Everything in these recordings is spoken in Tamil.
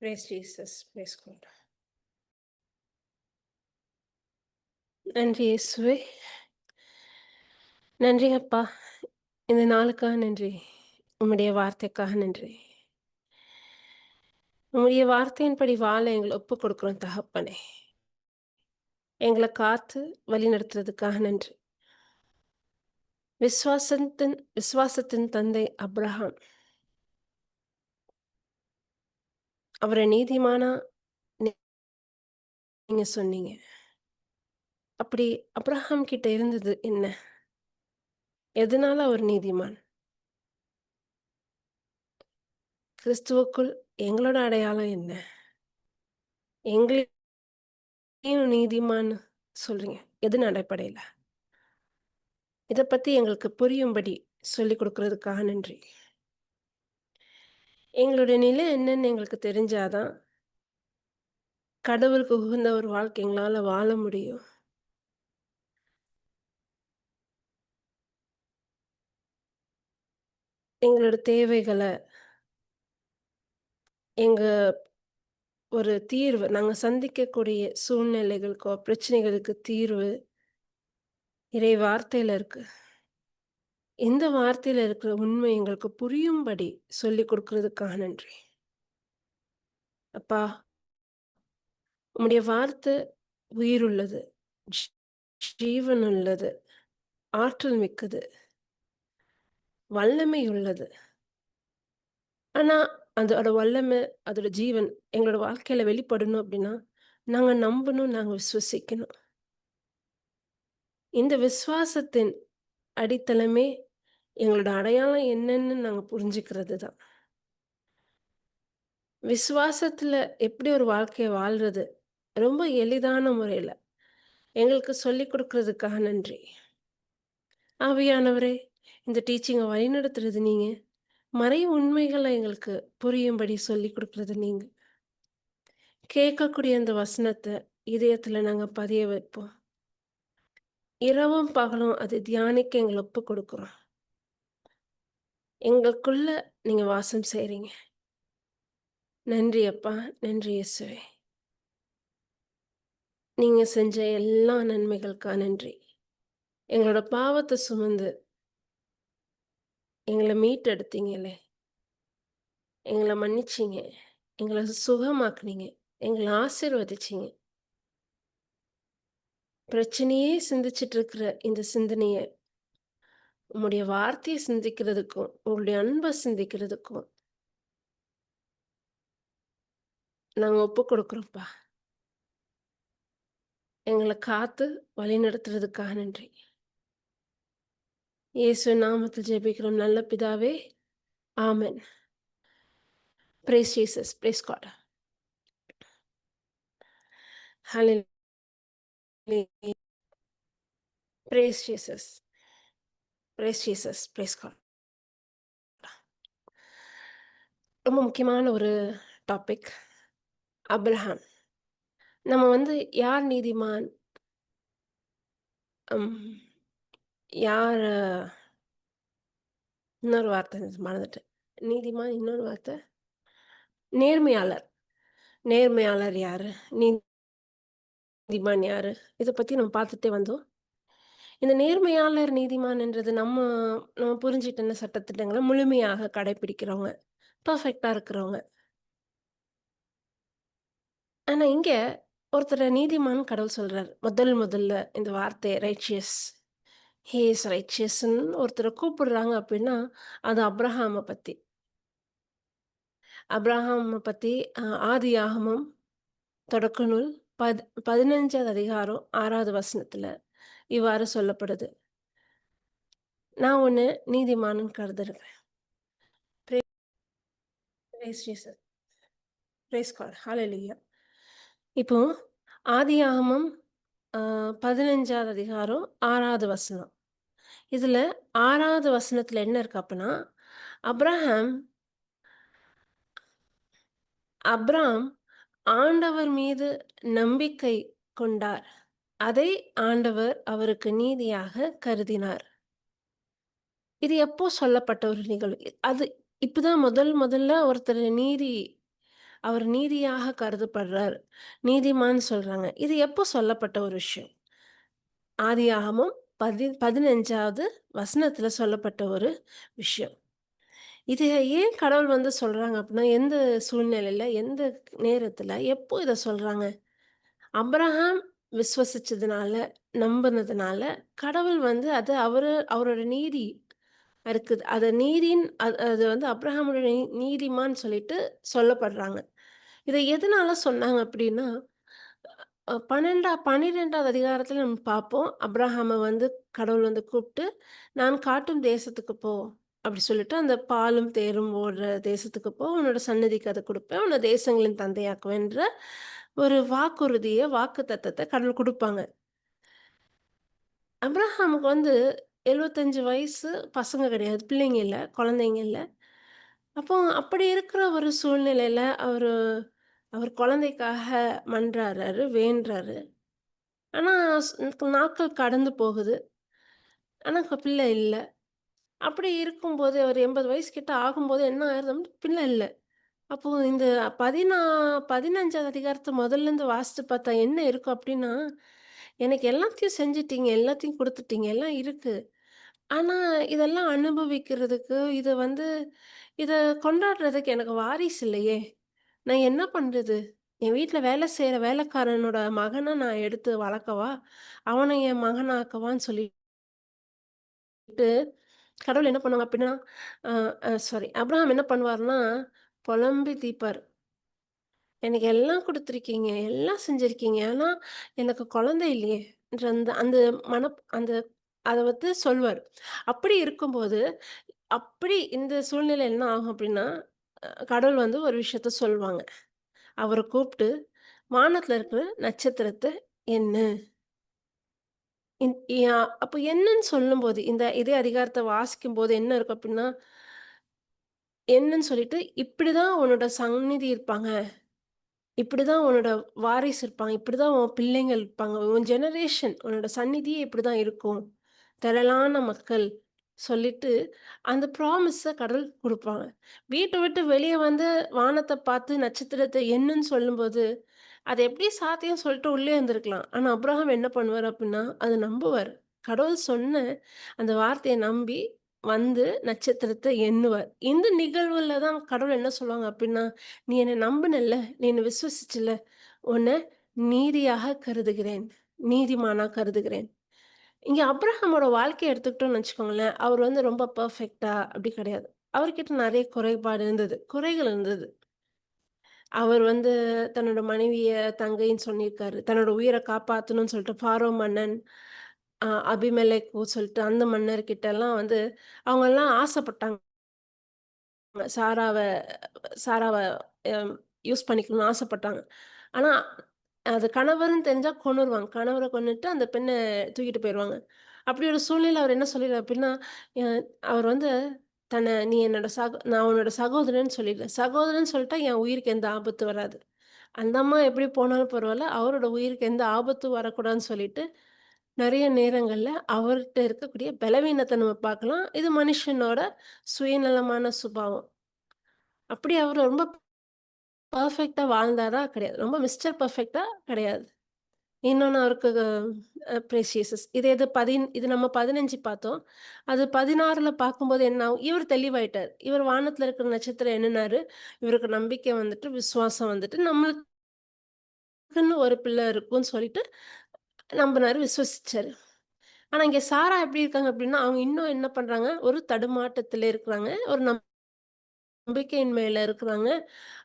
Praise Jesus. Praise God. நன்றி இயேசுவே! நன்றி அப்பா! இந்த நாளுக்காக நன்றி. உம்முடைய வார்த்தைக்காக நன்றி. உம்முடைய வார்த்தையின்படி வாழ எங்கள ஒப்புக் கொடுக்கிறோம் தகப்பனே. எங்கள காத்து வழிநடத்துறதுக்காக நன்றி. விசுவாசத்தின் தந்தை அப்ரஹாம். அவர நீதிமானா நீங்க சொன்னீங்க. அப்படி அப்ரஹாம் கிட்ட இருந்தது என்ன? எதனால அவர் நீதிமான்? கிறிஸ்துவுக்குள் எங்களோட அடையாளம் என்ன? எங்களையும் நீதிமான்னு சொல்றீங்க. எதன் அடிப்படையில? இத பத்தி எங்களுக்கு புரியும்படி சொல்லிக் குடுக்குறதுக்காக நன்றி. எங்களுடைய நிலை என்னன்னு எங்களுக்கு தெரிஞ்சாதான், கடவுளுக்கு உகந்த ஒரு வாழ்க்கை எங்களால வாழ முடியும். எங்களோட தேவைகள, எங்க ஒரு தீர்வு, நாங்க சந்திக்கக்கூடிய சூழ்நிலைகளுக்கோ, பிரச்சனைகளுக்கு தீர்வு இறை வார்த்தையில இருக்கு. இந்த வார்த்தையில இருக்கிற உண்மை எங்களுக்கு புரியும்படி சொல்லிக் குடுக்குறதுக்காக நன்றி. அப்பா, உம்முடைய வார்த்தை உயிருள்ளது, ஜீ ஜீவனுள்ளது, ஆற்றல் மிக்கது, வல்லமை உள்ளது. ஆனா, அதோட வல்லமை, அதோட ஜீவன் எங்களோட வாழ்க்கையில வெளிப்படணும் அப்படின்னா, நாங்க நம்பணும், நாங்க விசுவசிக்கணும். இந்த விசுவாசத்தின் அடித்தளமே எங்களோட அடையாளம் என்னன்னு நாங்க புரிஞ்சுக்கிறது தான். விசுவாசத்துல எப்படி ஒரு வாழ்க்கைய வாழ்றது, ரொம்ப எளிதான முறையில எங்களுக்கு சொல்லிக் குடுக்குறதுக்காக நன்றி. ஆவியானவரே, இந்த டீச்சிங்க வழிநடத்துறது நீங்க. மறை உண்மைகள எங்களுக்கு புரியும்படி சொல்லிக் குடுக்குறது நீங்க. கேட்கக்கூடிய அந்த வசனத்த இதயத்துல நாங்க பதிய வைப்போம். இரவும் பகலும் அதை தியானிக்க எங்கள ஒப்புக் கொடுக்கிறோம். எங்களுக்குள்ள நீங்க வாசம் செய்றீங்க. நன்றி அப்பா! நன்றி இயேசுவே! நீங்க செஞ்ச எல்லா நன்மைகளுக்கா நன்றி. எங்களோட பாவத்த சுமந்து எங்கள மீட்டெடுத்தீங்களே! எங்கள மன்னிச்சீங்க. எங்கள சுகமாக்குனீங்க. எங்கள ஆசீர்வதிச்சீங்க. பிரச்சனையே சிந்திச்சுட்டு இருக்கிற இந்த சிந்தனைய, உம்முடைய வார்த்தைய சிந்திக்கிறதுக்கும், உங்களுடைய அன்ப சிந்திக்கிறதுக்கும் நாங்க ஒப்புக் கொடுக்கிறோம்ப்பா. எங்கள காத்து வழிநடத்துறதுக்காக நன்றி. இயேசுவின் நாமத்தில் ஜெபிக்கிறோம் நல்ல பிதாவே! ஆமென். Praise Jesus. Praise God. Hallelujah. Praise Jesus. Praise Jesus. Praise God. ரொம்ப முக்கியமான ஒரு டாபிக். அப்ரஹாம். நம்ம யார் நீதிமான்? ம். யார் இன்னொரு வார்த்தை மறந்துட்டேன். நீதிமான் இன்னொரு வார்த்தை? நேர்மையாளர். நேர்மையாளர் யாரு? நீதிமான் யாரு? இத பத்தி நம்ம பார்த்துட்டே வந்தோம். இந்த நேர்மையாளர், நீதிமான்ன்றது நம்ம நம்ம புரிஞ்சுக்கிட்ட சட்டதிட்டங்கள முழுமையாக கடைப்பிடிக்கிறவங்க. பெர்ஃபெக்ட்டா இருக்கிறவங்க. ஆனா இங்க ஒருத்தர நீதிமான்னு கடவுள் சொல்றாரு. முதல்ல இந்த வார்த்தை ரைச்சியஸ். ஹி இஸ் ரைச்சியஸ்ன்னு ஒருத்தர கூப்பிடுறாங்க அப்படின்னா, அது அப்ரஹாம பத்தி. அப்ரஹாம பத்தி ஆதியாகமம் தொடக்க நூல் 15வது அதிகாரம் 6வது வசனத்துல இவ்வாறு சொல்லப்படுது. நான் உன்ன நீதிமான்னு கருதுறேன். Praise Jesus. Praise God. Hallelujah. இப்போ ஆதியாகமம் 15வது அதிகாரம் 6வது வசனம். இதுல 6வது வசனத்துல என்ன இருக்கு அப்பன்னா, அப்ரஹாம் அப்ராம் ஆண்டவர் மீது நம்பிக்கை கொண்டார். அதை ஆண்டவர் அவருக்கு நீதியாக கருதினார். இது எப்போ சொல்லப்பட்ட ஒரு நிகழ்வு? அது இப்பதான் முதல்ல ஒருத்தர் நீதி அவர் நீதியாக கருதப்படுறார். நீதிமான்னு சொல்றாங்க. இது எப்போ சொல்லப்பட்ட ஒரு விஷயம்? ஆதியாகமம் 15வது வசனத்துல சொல்லப்பட்ட ஒரு விஷயம். இது ஏன் கடவுள் வந்து சொல்றாங்க அப்டின்னா, எந்த சூழ்நிலையில, எந்த நேரத்துல, எப்போ இத சொல்றாங்க? அப்ரஹாம் விசுவசிச்சதுனால, நம்புனதுனால, கடவுள் வந்து அது அவரோட நீதி இருக்குது. அத நீதின் அது வந்து அப்ரஹாமோட நீதிமான்னு சொல்லிட்டு சொல்லப்படுறாங்க. இத எதனால சொன்னாங்க அப்டின்னா, 12வது அதிகாரத்துல நம்ம பார்ப்போம். அப்ரஹாம வந்து கடவுள் வந்து கூப்ட்டு, "நான் காட்டும் தேசத்துக்கு போ" அப்டி சொல்லிட்டு, அந்த பாலும் தேரும் ஓடுற தேசத்துக்கு போ. உன்னோட சன்னதிக்கு அத குடுப்பேன். உன்ன தேசங்களின் தந்தையாக்குவேன்ற ஒரு வாக்குறுதிய, வாக்குத்தத்தத்த கடவுள் குடுப்பாங்க. அப்ரஹாமுக்கு வந்து 75 வயசு. பசங்க கிடையாது. பிள்ளைங்க இல்ல. குழந்தைங்க இல்ல. அப்போ அப்படி இருக்கிற ஒரு சூழ்நிலையில அவர் குழந்தைக்காக மன்றாடுறாரு, வேண்டுறாரு. ஆனா நாட்கள் கடந்து போகுது. ஆனா பிள்ளை இல்ல. அப்படி இருக்கும்போது ஒரு 80 வயசு கிட்ட ஆகும்போது என்ன ஆயிருது பிள்ளை இல்ல. அப்போ இந்த 15வது அதிகாரத்த முதல்லருந்து வாசிச்சு பார்த்தா என்ன இருக்கும் அப்டின்னா, எனக்கு எல்லாத்தையும் செஞ்சுட்டீங்க, எல்லாத்தையும் குடுத்துட்டீங்க, எல்லாம் இருக்கு. ஆனா இதெல்லாம் அனுபவிக்கிறதுக்கு, இத கொண்டாடுறதுக்கு எனக்கு வாரிசு இல்லையே! நான் என்ன பண்றது? என் வீட்ல வேலை செய்ற வேலைக்காரனோட மகன நான் எடுத்து வளர்க்கவா? அவன என் மகனாக்கவான்னு சொல்லிட்டு கடவுள் என்ன பண்ணுவாங்க அப்டின்னா, அ அ சாரி அப்ரஹாம் என்ன பண்ணுவாருன்னா, பொலம்பி தீர்ப்பாரு. எனக்கு எல்லாம் குடுத்துருக்கீங்க, எல்லாம் செஞ்சிருக்கீங்க. ஆனா, எனக்கு குழந்தை இல்லையே! என்ற அந்த அந்த அந்த அத வந்து சொல்வாரு. அப்படி இருக்கும்போது, அப்படி இந்த சூழ்நிலை என்ன ஆகும் அப்படின்னா, கடவுள் வந்து ஒரு விஷயத்த சொல்வாங்க. அவர கூப்ட்டு, "வானத்துல இருக்கிற நட்சத்திரத்த எண்ணு." இன் யா அப்ப என்னன்னு சொல்லும்போது, இதே அதிகாரத்த வாசிக்கும்போது என்ன இருக்கும் அப்படின்னா, என்னன்னு சொல்லிட்டு, "இப்படிதான் உன்னோட சந்நிதி இருப்பாங்க." இப்படிதான் உன்னோட வாரிசு இருப்பாங்க. இப்படிதான் உன் பிள்ளைங்கள் இருப்பாங்க. உன் ஜெனரேஷன் உன்னோட சந்நிதியே இப்படிதான் இருக்கும். திரளான மக்கள் சொல்லிட்டு, அந்த ப்ராமிஸ கடவுள் குடுப்பாங்க. வீட்ட விட்டு வெளிய வந்து வானத்த பார்த்து நட்சத்திரத்த எண்ணுன்னு சொல்லும்போது, அது எப்படி சாத்தியம் சொல்லிட்டு உள்ளே இருந்திருக்கலாம். ஆனா அப்ரஹாம் என்ன பண்ணுவாரு அப்டின்னா, அத நம்புவாரு. கடவுள் சொன்ன அந்த வார்த்தைய நம்பி வந்து நட்சத்திரத்த எண்ணுவார். இந்த நிகழ்வுல தான் கடவுள் என்ன சொல்லுவாங்க அப்டின்னா, "நீ என்ன நம்புனல்ல, நீ என்ன விசுவசிச்சல்ல, உன்ன நீதியாக கருதுகிறேன். நீதிமானா கருதுகிறேன்." இங்க அப்ரஹாமோட வாழ்க்கைய எடுத்துக்கிட்டோம்னு வச்சுக்கோங்களேன், அவர் வந்து ரொம்ப பெர்ஃபெக்ட்டா அப்டி கிடையாது. அவர்கிட்ட நெறைய குறைபாடு இருந்தது. குறைகள் இருந்தது. அவர் வந்து தன்னோட மனைவிய தங்கைன்னு சொல்லியிருக்காரு. தன்னோட உயிர காப்பாத்தணும்னு சொல்லிட்டு ஃபாரோ மன்னன், அபிமெலேக்கு சொல்லிட்டு அந்த மன்னர்கிட்டலாம் வந்து அவங்கலாம் ஆசைப்பட்டாங்க. சாராவ சாராவ யூஸ் பண்ணிக்கணும்னு ஆசைப்பட்டாங்க. ஆனா, அது கணவர்ன்னு தெரிஞ்சா கொன்னுருவாங்க. கணவர கொன்னுட்டு அந்த பெண்ண தூக்கிட்டு போயிருவாங்க. அப்படி ஒரு சூழ்நிலையில அவர் என்ன சொல்லிறாரு அப்படின்னா, அ அவர் வந்து "நீ என்னோட நான் உன்னோட சகோதரன்னு சொல்லிடுறேன். சகோதரன்னு சொல்லிட்டா என் உயிருக்கு எந்த ஆபத்து வராது." அந்த அம்மா எப்படி போனாலும் பரவால்ல, அவரோட உயிருக்கு எந்த ஆபத்தும் வரக்கூடாதுன்னு சொல்லிட்டு, நெறைய நேரங்கள்ல அவர்ட்ட இருக்கக்கூடிய பலவீனத்த நம்ம பார்க்கலாம். இது மனுஷனோட சுயநலமான சுபாவம். அப்படி அவரு ரொம்ப பெர்ஃபெக்ட்டா வாழ்ந்தாரா? கிடையாது. ரொம்ப மிஸ்டர் பெர்ஃபெக்ட்டா? கிடையாது. இன்னொன்னு அவருக்கு ப்ரெஷியஸஸ். இது நம்ம 15 பார்த்தோம். அது 16ல பார்க்கும்போது என்ன ஆகும்? இவர் தெளிவாயிட்டாரு. இவர் வானத்துல இருக்கிற நட்சத்திரம் எண்ணுனாரு. இவருக்கு நம்பிக்கை வந்துட்டு, விசுவாசம் வந்துட்டு, நம்மளுக்குன்னு ஒரு பிள்ளை இருக்கும்ன்னு சொல்லிட்டு நம்புனாரு, விசுவசிச்சாரு. ஆனா இங்க சாரா எப்படி இருக்காங்க அப்படின்னா, அவங்க இன்னும் என்ன பண்றாங்க? ஒரு தடுமாற்றத்திலே இருக்கிறாங்க. ஒரு நம்பிக்கையின்மையில இருக்கிறாங்க.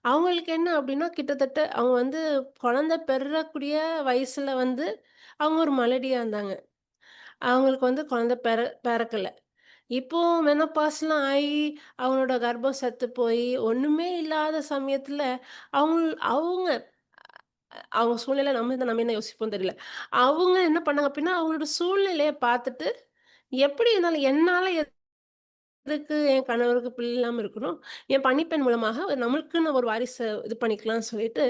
அவங்களுக்கு என்ன அப்டின்னா, கிட்டத்தட்ட அவங்க வந்து குழந்தை பெறக்கூடிய வயசுல வந்து அவங்க ஒரு மலடியா இருந்தாங்க. அவங்களுக்கு வந்து குழந்தை பெறக்கல. இப்போ மெனோபாஸ்லாம் ஆயி, அவங்களோட கர்ப்பம் செத்து போயி, ஒண்ணுமே இல்லாத சமயத்துல அவங்க அவங்க அவங்க சூழ்நிலை நம்ம என்ன யோசிப்போம் தெரியல. அவங்க என்ன பண்ணாங்க அப்டின்னா, அவங்களோட சூழ்நிலைய பார்த்துட்டு, எப்படி இருந்தாலும் என்னால எதுக்கு என் கணவருக்கு பிள்ளை இல்லாம இருக்கணும்? என் பணிப்பெண் மூலமாக நம்மளுக்குன்னு ஒரு வாரிச இது பண்ணிக்கலாம்னு சொல்லிட்டு,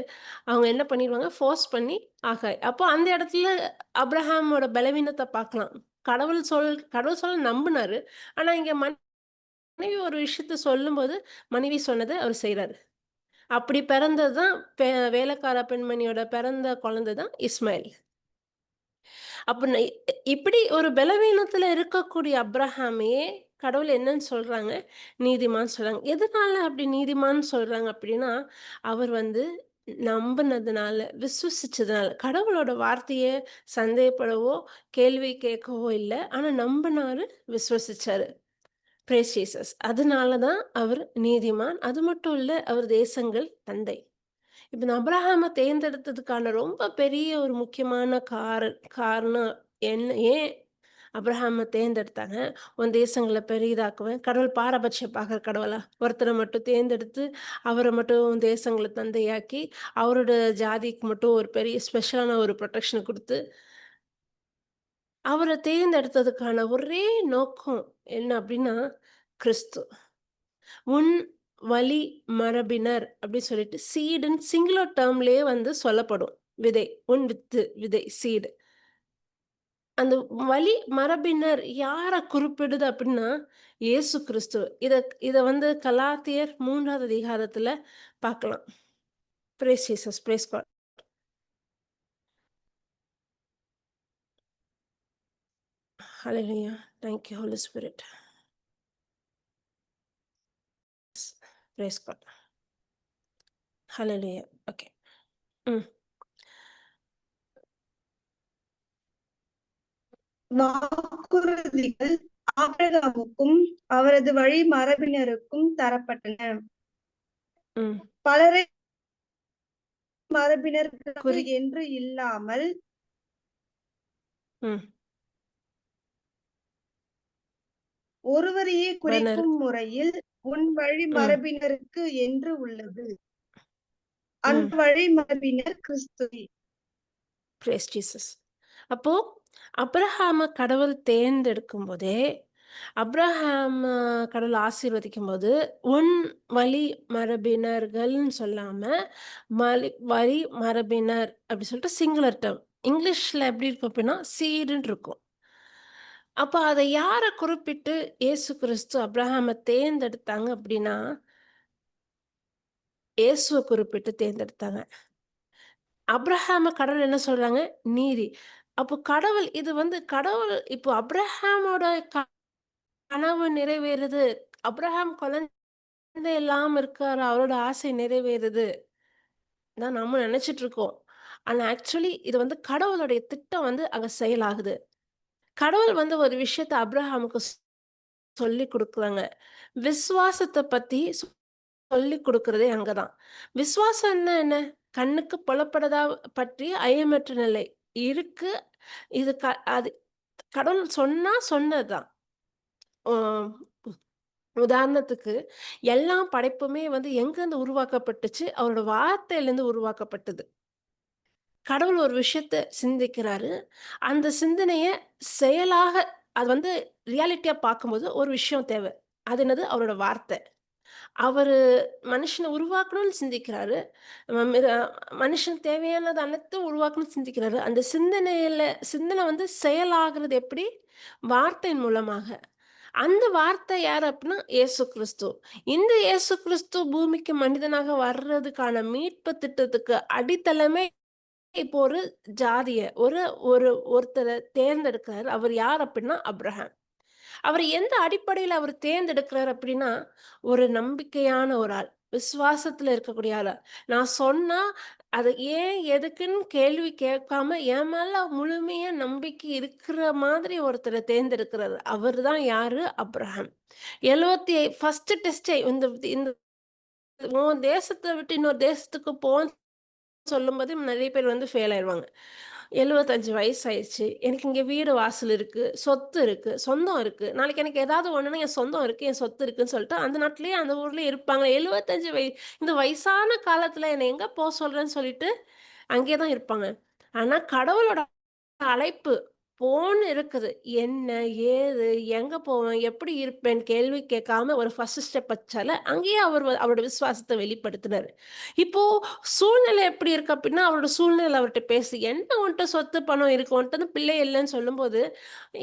அவங்க என்ன பண்ணிருவாங்க, ஃபோர்ஸ் பண்ணி அப்போ அந்த இடத்துல அப்ரஹாமோட பலவீனத்த பார்க்கலாம். கடவுள் சொல்ல நம்புனாரு. ஆனா இங்க மனைவி ஒரு விஷயத்த சொல்லும்போது, மனைவி சொன்னத அவரு செய்றாரு. அப்படி பிறந்தது தான் வேலைக்கார பெண்மணியோட பிறந்த குழந்தை தான் இஸ்மாயில். அப்ப இப்படி ஒரு பலவீனத்துல இருக்கக்கூடிய அப்ரஹாமையே கடவுள் என்னன்னு சொல்றாங்க? நீதிமான்னு சொல்றாங்க. எதனால அப்படி நீதிமான்னு சொல்றாங்க அப்படின்னா, அவர் வந்து நம்புனதுனால, விசுவசிச்சதுனால. கடவுளோட வார்த்தைய சந்தேகப்படவோ, கேள்வி கேட்கவோ இல்ல. ஆனா நம்புனாரு, விசுவசிச்சாரு. Brace Jesus. அதனால தான் அவர் நீதிமான். அது மட்டும் இல்ல, அவர் தேசங்கள் தந்தை. இப்ப இந்த அப்ரஹாம தேர்ந்தெடுத்ததுக்கான ரொம்ப பெரிய ஒரு முக்கியமான காரணம் ஏன் அப்ரஹாம தேர்ந்தெடுத்தாங்க? "உன் தேசங்கள பெரிதாக்குவேன்." கடவுள் பாரபட்சம் பார்க்குற கடவுளா? ஒருத்தர மட்டும் தேர்ந்தெடுத்து, அவர மட்டும் உன் தேசங்கள தந்தையாக்கி, அவரோட ஜாதிக்கு மட்டும் ஒரு பெரிய ஸ்பெஷலான ஒரு புரொடெக்ஷன குடுத்து, அவர தேர்ந்தெடுத்ததுக்கான ஒரே நோக்கம் என்ன அப்டின்னா, கிறிஸ்து. "உன் வழி மரபினர்" அப்டி சொல்லிட்டு சீடுன்னு சிங்குலர் டெர்ம்லயே வந்து சொல்லப்படும். விதை. உன் வித்து, விதை, சீடு. அந்த வழி மரபினர் யார குறிப்பிடுது அப்டின்னா, இயேசு கிறிஸ்து. இத இத வந்து கலாத்தியர் 3வது அதிகாரத்துல பார்க்கலாம். Praise Jesus, praise God. Hallelujah. Thank you Holy Spirit. Praise God. Hallelujah. Okay. ம். வாக்குறுதிகள் ஆபிரகாமுக்கும் அவரது வழி மரபினருக்கும் தரப்பட்டன. ம். பலரை மரபினர்கள் குறி என்று இல்லாமல் ம். ஒருவரையே பனர். குறிக்கும் முறையில் உன் வழி ம். மரபினருக்கு என்று உள்ளது. அந்த ம். வழி மரபினர் கிறிஸ்துவே. Praise Jesus. அப்போ அப்ரஹாம கடவுள் தேர்ந்தெடுக்கும்போதே, அப்ரஹாம கடவுள் ஆசீர்வதிக்கும்போது, "உன் வழி மரபினர்கள்ன்னு" சொல்லாம, வழி மரபினர் அப்படி சொல்லிட்டு சிங்குலர் டெர்ம். இங்கிலீஷ்ல எப்படி இருக்கும் அப்படின்னா, சீடுன்னு இருக்கும். அப்ப அத யார குறிப்பிட்டு இயேசு கிறிஸ்து அப்ரஹாம தேர்ந்தெடுத்தாங்க அப்படின்னா, இயேசுவ குறிப்பிட்டு தேர்ந்தெடுத்தாங்க. அப்ரஹாம கடவுள் என்ன சொல்றாங்க? நீதி. அப்போ கடவுள் இது வந்து கடவுள் இப்போ அப்ரஹாமோட கனவு நிறைவேறுது. அப்ரஹாம் குழந்தை இல்லாம இருக்காரு. அவரோட ஆசை நிறைவேறுது. தான் நம்ம நெனச்சுட்டு இருக்கோம். ஆனா ஆக்சுவலி இது வந்து கடவுளுடைய திட்டம் வந்து அங்க செயலாகுது. கடவுள் வந்து ஒரு விஷயத்த அப்ரஹாமுக்கு சொல்லிக் குடுக்குறாங்க. விசுவாசத்த பத்தி சொல்லிக் குடுக்குறதே அங்க தான். விசுவாசம்ன்னா என்ன? கண்ணுக்கு புலப்படதா பற்றிய ஐயமற்ற நிலை. இருக்கு. இது அது கடவுள் சொன்னா சொன்னது தான். அ உதாரணத்துக்கு, எல்லா படைப்புமே வந்து எங்கருந்து உருவாக்கப்பட்டுச்சு? அவரோட வார்த்தையிலேருந்து உருவாக்கப்பட்டது. கடவுள் ஒரு விஷயத்த சிந்திக்கிறாரு. அந்த சிந்தனைய செயலாக அது வந்து ரியாலிட்டியா பார்க்கும்போது ஒரு விஷயம் தேவ. அது என்னது? அவரோட வார்த்தை. அவரு மனுஷன உருவாக்கணும்னு சிந்திக்கிறாரு. மிக மனுஷனுக்கு தேவையானது அனைத்தும் உருவாக்கணும்னு சிந்திக்கிறாரு. அந்த சிந்தனை வந்து செயலாகுறது எப்படி? வார்த்தையின் மூலமாக. அந்த வார்த்தை யாரு அப்டின்னா, இயேசு கிறிஸ்து. இந்த இயேசு கிறிஸ்து பூமிக்கு மனிதனாக வர்றதுக்கான மீட்பு திட்டத்துக்கு அடித்தளமே இப்போ ஒரு ஜாதிய ஒரு ஒரு ஒருத்தர தேர்ந்தெடுக்கிறாரு. அவர் யார் அப்டின்னா, அப்ரஹாம். அவரு எந்த அடிப்படையில அவரு தேர்ந்தெடுக்கிறாரு அப்டின்னா, ஒரு நம்பிக்கையான ஒரு ஆள். விசுவாசத்துல இருக்கக்கூடிய ஆளா. நான் சொன்னா, அது ஏன், எதுக்குன்னு கேள்வி கேட்காம, என் மேல முழுமையா நம்பிக்கை இருக்கிற மாதிரி ஒருத்தர தேர்ந்தெடுக்கிறாரு. அவரு தான் யாரு? அப்ரஹாம். 1 டெஸ்டே இந்த இந்த உன் தேசத்த விட்டு இன்னொரு தேசத்துக்கு சொல்லும்போது நெறைய பேர் வந்து ஃபெயில் ஆயிருவாங்க. 75 வயசு ஆயிருச்சு. எனக்கு இங்க வீடு வாசல் இருக்கு, சொத்து இருக்கு, சொந்தம் இருக்கு. நாளைக்கு எனக்கு ஏதாவது ஒண்ணுன்னா என் சொந்தம் இருக்கு, என் சொத்து இருக்குன்னு சொல்லிட்டு அந்த நாட்டிலேயே அந்த ஊர்லயே இருப்பாங்க. 75 இந்த வயசான காலத்துல என்ன எங்க சொல்றேன்னு சொல்லிட்டு அங்கேயே தான் இருப்பாங்க. ஆனா கடவுளோட அழைப்பு. போன்னு இருக்குது. என்ன? ஏது? எங்க போவேன்? எப்படி இருப்பேன்? கேள்வி கேட்காம ஒரு ஃபர்ஸ்ட் ஸ்டெப் வச்சால, அங்கேயே அவரோட விசுவாசத்த வெளிப்படுத்தினாரு. இப்போ சூழ்நிலை எப்படி இருக்கு அப்படின்னா, அவரோட சூழ்நிலை அவர்ட்ட பேசு. "என்ன உன்ட்ட சொத்து, பணம் இருக்கு. உன்ட்ட வந்து பிள்ளை இல்லன்னு சொல்லும்போது,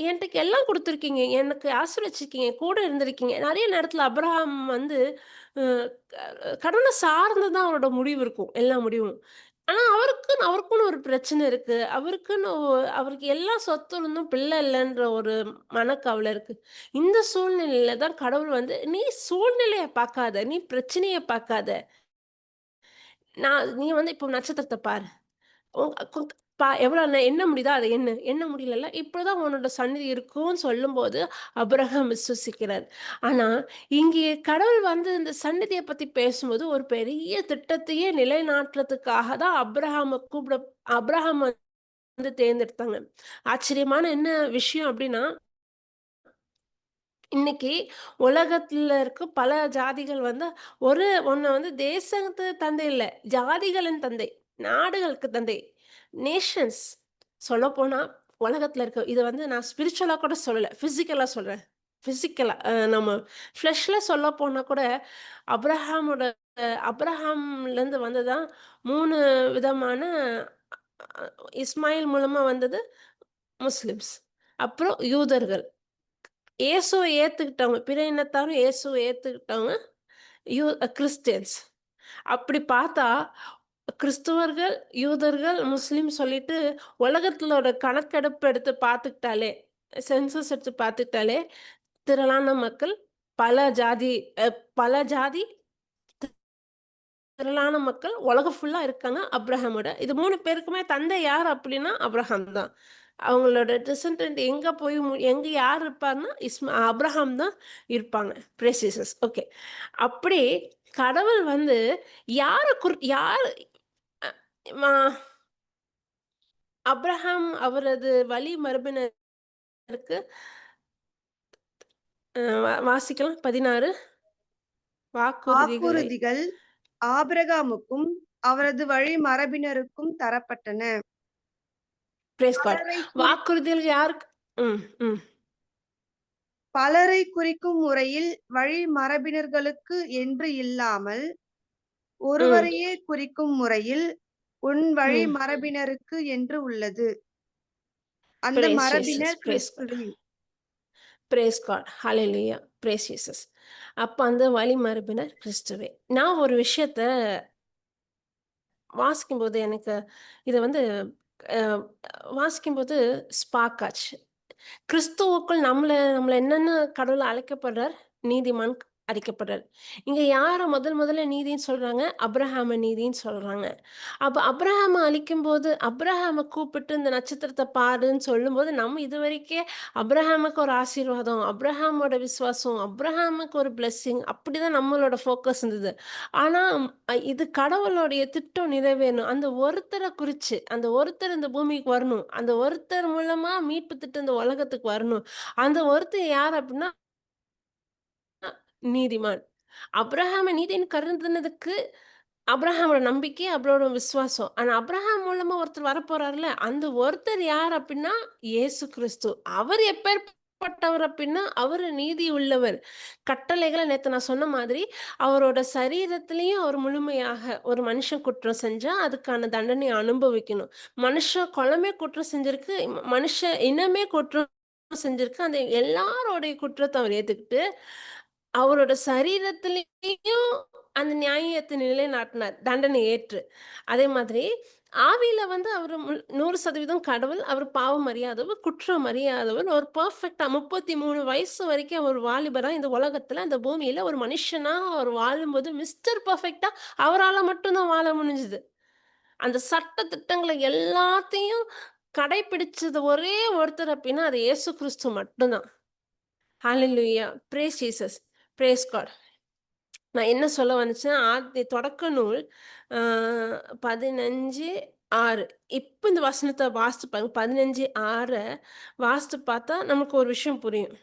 என்ட்ட எல்லாம் குடுத்துருக்கீங்க. எனக்கு ஆசீர்வச்சிருக்கீங்க. கூட இருந்திருக்கீங்க." நெறைய நேரத்துல அப்ரஹாம் வந்து அ கடவுள சார்ந்து தான் அவரோட முடிவு இருக்கும். எல்லா முடிவும். ஆனா அவருக்குன்னு ஒரு பிரச்சனை இருக்கு. அவருக்கு எல்லா சொத்து இருந்தும் பிள்ளை இல்லன்ற ஒரு மனக்கவலை இருக்கு. இந்த சூழ்நிலையில தான் கடவுள் வந்து, "நீ சூழ்நிலைய பார்க்காத. நீ பிரச்சனைய பார்க்காத. நீ வந்து இப்போ நட்சத்திரத்த பாரு. உன் குக் எவ்வளோ எண்ண முடியுதா? அத எண்ணு. எண்ண முடியலல்ல, இப்படிதான் உன்னோட சந்நிதி இருக்கும்ன்னு சொல்லும்போது, அபிரகாம் விசுவசிக்கிறார். ஆனா, இங்கே கடவுள் வந்து இந்த சந்நிதிய பத்தி பேசும்போது, ஒரு பெரிய திட்டத்தையே நிலைநாட்டுறதுக்காக தான் அபிரகாம வந்து தேர்ந்தெடுத்தாங்க. ஆச்சரியமான என்ன விஷயம் அப்படின்னா, இன்னைக்கு உலகத்துல இருக்க பல ஜாதிகள் வந்து ஒண்ணு வந்து தேசத்து தந்தை இல்ல. ஜாதிகளின் தந்தை, நாடுகளுக்கு தந்தை, நேஷன்ஸ் சொல்லப்போனா உலகத்துல இருக்க இத வந்து நான் ஸ்பிரிச்சுவலா கூட சொல்லல. பிசிக்கலா சொல்றேன். பிசிக்கலா நம்ம ஃப்ளஷ்ல சொல்லப்போனா கூட அப்ரஹாமோட அப்ரஹாம்லேருந்து வந்ததான் 3 விதமான இஸ்மாயில் மூலமா வந்தது முஸ்லிம்ஸ். அப்புறம் யூதர்கள். இயேசுவ ஏத்துக்கிட்டவங்க, பிற இனத்தாரும் இயேசுவ ஏத்துக்கிட்டவங்க கிறிஸ்டியன்ஸ். அப்படி பார்த்தா, கிறிஸ்துவர்கள், யூதர்கள், முஸ்லிம் சொல்லிட்டு உலகத்திலோட கணக்கெடுப்பு எடுத்து பார்த்துக்கிட்டாலே, சென்சஸ் எடுத்து பார்த்துக்கிட்டாலே, திரளான மக்கள், பல ஜாதி அ பல ஜாதி திரளான மக்கள் உலகம் ஃபுல்லா இருக்காங்க அப்ரஹாமோட. இது 3 பேருக்குமே தந்தை யார் அப்டின்னா அப்ரஹாம் தான். அவங்களோட டிசெண்டன்ட் எங்க போய் எங்க யார் இருப்பார்ன்னா, அப்ரஹாம் தான் இருப்பாங்க. Price Jesus. ஓகே. அப்படி கடவுள் வந்து யார் அ ம அப்ரஹாம் அவரது வழி மரபினருக்கு வாசிக்கலாம் 16 வாக்குறுதிகளை. வாக்குறுதிகள் ஆபிரகாமுக்கும் அவரது வழி மரபினருக்கும் தரப்பட்டன. Price God. பலரை குறி வாக்குறுதிகள் யாருக்கு? ம், ம், பலரை குறிக்கும் முறையில் வழி மரபினர்களுக்கு என்று இல்லாமல், ம். ஒருவரையே குறிக்கும் முறையில் உன் வழி ம். மரபினருக்கு என்று உள்ளது. அந்த பிரேஸ் ஜீசஸ். மரபினர் பிரேஸ் காட். கிறிஸ்துவே. Praise God. Hallelujah. Praise Jesus. அப்ப அந்த வழிமரபினர் கிறிஸ்துவே. நான் ஒரு விஷயத்த வாசிக்கும்போது எனக்கு இத வந்து அ வாசிக்கும்போது ஸ்பார்க் ஆச்சு. கிறிஸ்துவுக்குள் நம்மள நம்மள என்னன்னு கடவுள் அழைக்கப்படுறார்? நீதிமான் அழைக்கப்படுறார். இங்க யார முதல்ல நீதின்னு சொல்றாங்க? அப்ரஹாம நீதின்னு சொல்றாங்க. அப்ப அப்ரஹாம அழிக்கும்போது, அப்ரஹாம கூப்பிட்டு இந்த நட்சத்திரத்த பாருன்னு சொல்லும்போது, நம்ம இதுவரைக்கே அப்ரஹாமுக்கு ஒரு ஆசீர்வாதம், அப்ரஹாமோட விசுவாசம், அப்ரஹாமுக்கு ஒரு பிளெஸ்ஸிங் அப்படிதான் நம்மளோட ஃபோக்கஸ் இருந்தது. ஆனா, இது கடவுளுடைய திட்டம் நிறைவேறணும். அந்த ஒருத்தர குறிச்சு, அந்த ஒருத்தர் இந்த பூமிக்கு வரணும். அந்த ஒருத்தர் மூலமா மீட்பு திட்டம் இந்த உலகத்துக்கு வரணும். அந்த ஒருத்தர் யார் அப்படின்னா, நீதிமான். அப்ரஹாம நீதின்னு கருதுனதுக்கு அப்ரஹாமோட நம்பிக்கை, அவரோட விசுவாசம். ஆனா அப்ரஹாம் மூலமா ஒருத்தர் வரப்போறார்ல, அந்த ஒருத்தர் யார் அப்டின்னா, இயேசு கிறிஸ்து. அவர் எப்பேர்ப்பட்டவர் அப்டின்னா, அவரு நீதி உள்ளவர். கட்டளைகள நேத்து நான் சொன்ன மாதிரி, அவரோட சரீரத்திலயும் அவர் முழுமையாக ஒரு மனுஷன் குற்றம் செஞ்சா, அதுக்கான தண்டனைய அனுபவிக்கணும். குலமே குற்றம் செஞ்சிருக்கு. மனுஷ இனமே குற்றம் செஞ்சிருக்கு. அந்த எல்லாரோடைய குற்றத்த அவர் ஏத்துக்கிட்டு, அவரோட சரீரத்திலயும் அந்த நியாயத்த நிலைநாட்டினார். தண்டனை ஏற்று. அதே மாதிரி ஆவியில வந்து அவரு 100% கடவுள். அவர் பாவம் அறியாதவர், குற்றம் அறியாதவர். ஒரு பெர்ஃபெக்ட்டா 33 வயசு வரைக்கும் அவர் வாலிபரா இந்த உலகத்துல, இந்த பூமியில ஒரு மனுஷனா அவர் வாழும்போது மிஸ்டர் பெர்ஃபெக்ட்டா அவரால மட்டும் தான் வாழ முடிஞ்சது. அந்த சட்ட திட்டங்கள எல்லாத்தையும் கடைப்பிடிச்சது ஒரே ஒருத்தர் அப்டின்னா, அது இயேசு கிறிஸ்து மட்டும் தான். Hallelujah. Praise Jesus. Praise God. நான் என்ன சொல்ல வந்துச்சேன்னா, தொடக்க நூல் அ 15:6 இப்ப இந்த வசனத்த வாசித்து பாருங்க. 15:6 வாசித்து பார்த்தா நமக்கு ஒரு விஷயம் புரியும்.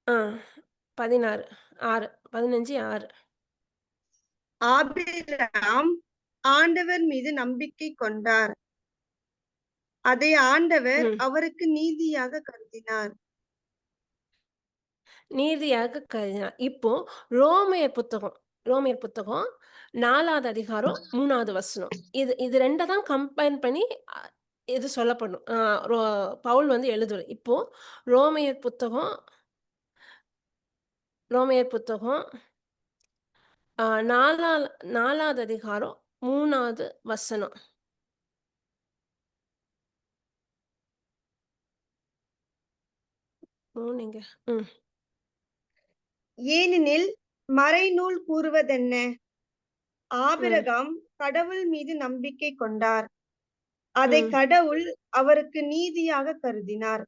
ஆ 16 6 15 6. ஆபிரகாம் ஆண்டவர் மீது நம்பிக்கை கொண்டார். அதை ஆண்டவர் ம். அவருக்கு நீதியாக கருதினார். நீதியாக கருதினார். இப்போ ரோமையர் புத்தகம் ரோமையர் புத்தகம் 4வது அதிகாரம் 3வது வசனம். இது 2 தான் கம்பைன் பண்ணி அ இது சொல்லப்படும். ரோ பவுல் வந்து எழுதுவாரு. இப்போ ரோமையர் புத்தகம் ரோமையர் புத்தகம் 4வது அதிகாரம் 3வது வசனம். 3 எங்க? ம், ஏனெனில் மறைநூல் கூறுவதென்ன? ம், ஆபிரகாம் கடவுள் மீது நம்பிக்கை கொண்டார். அதை ம், கடவுள் அவருக்கு நீதியாக கருதினார்.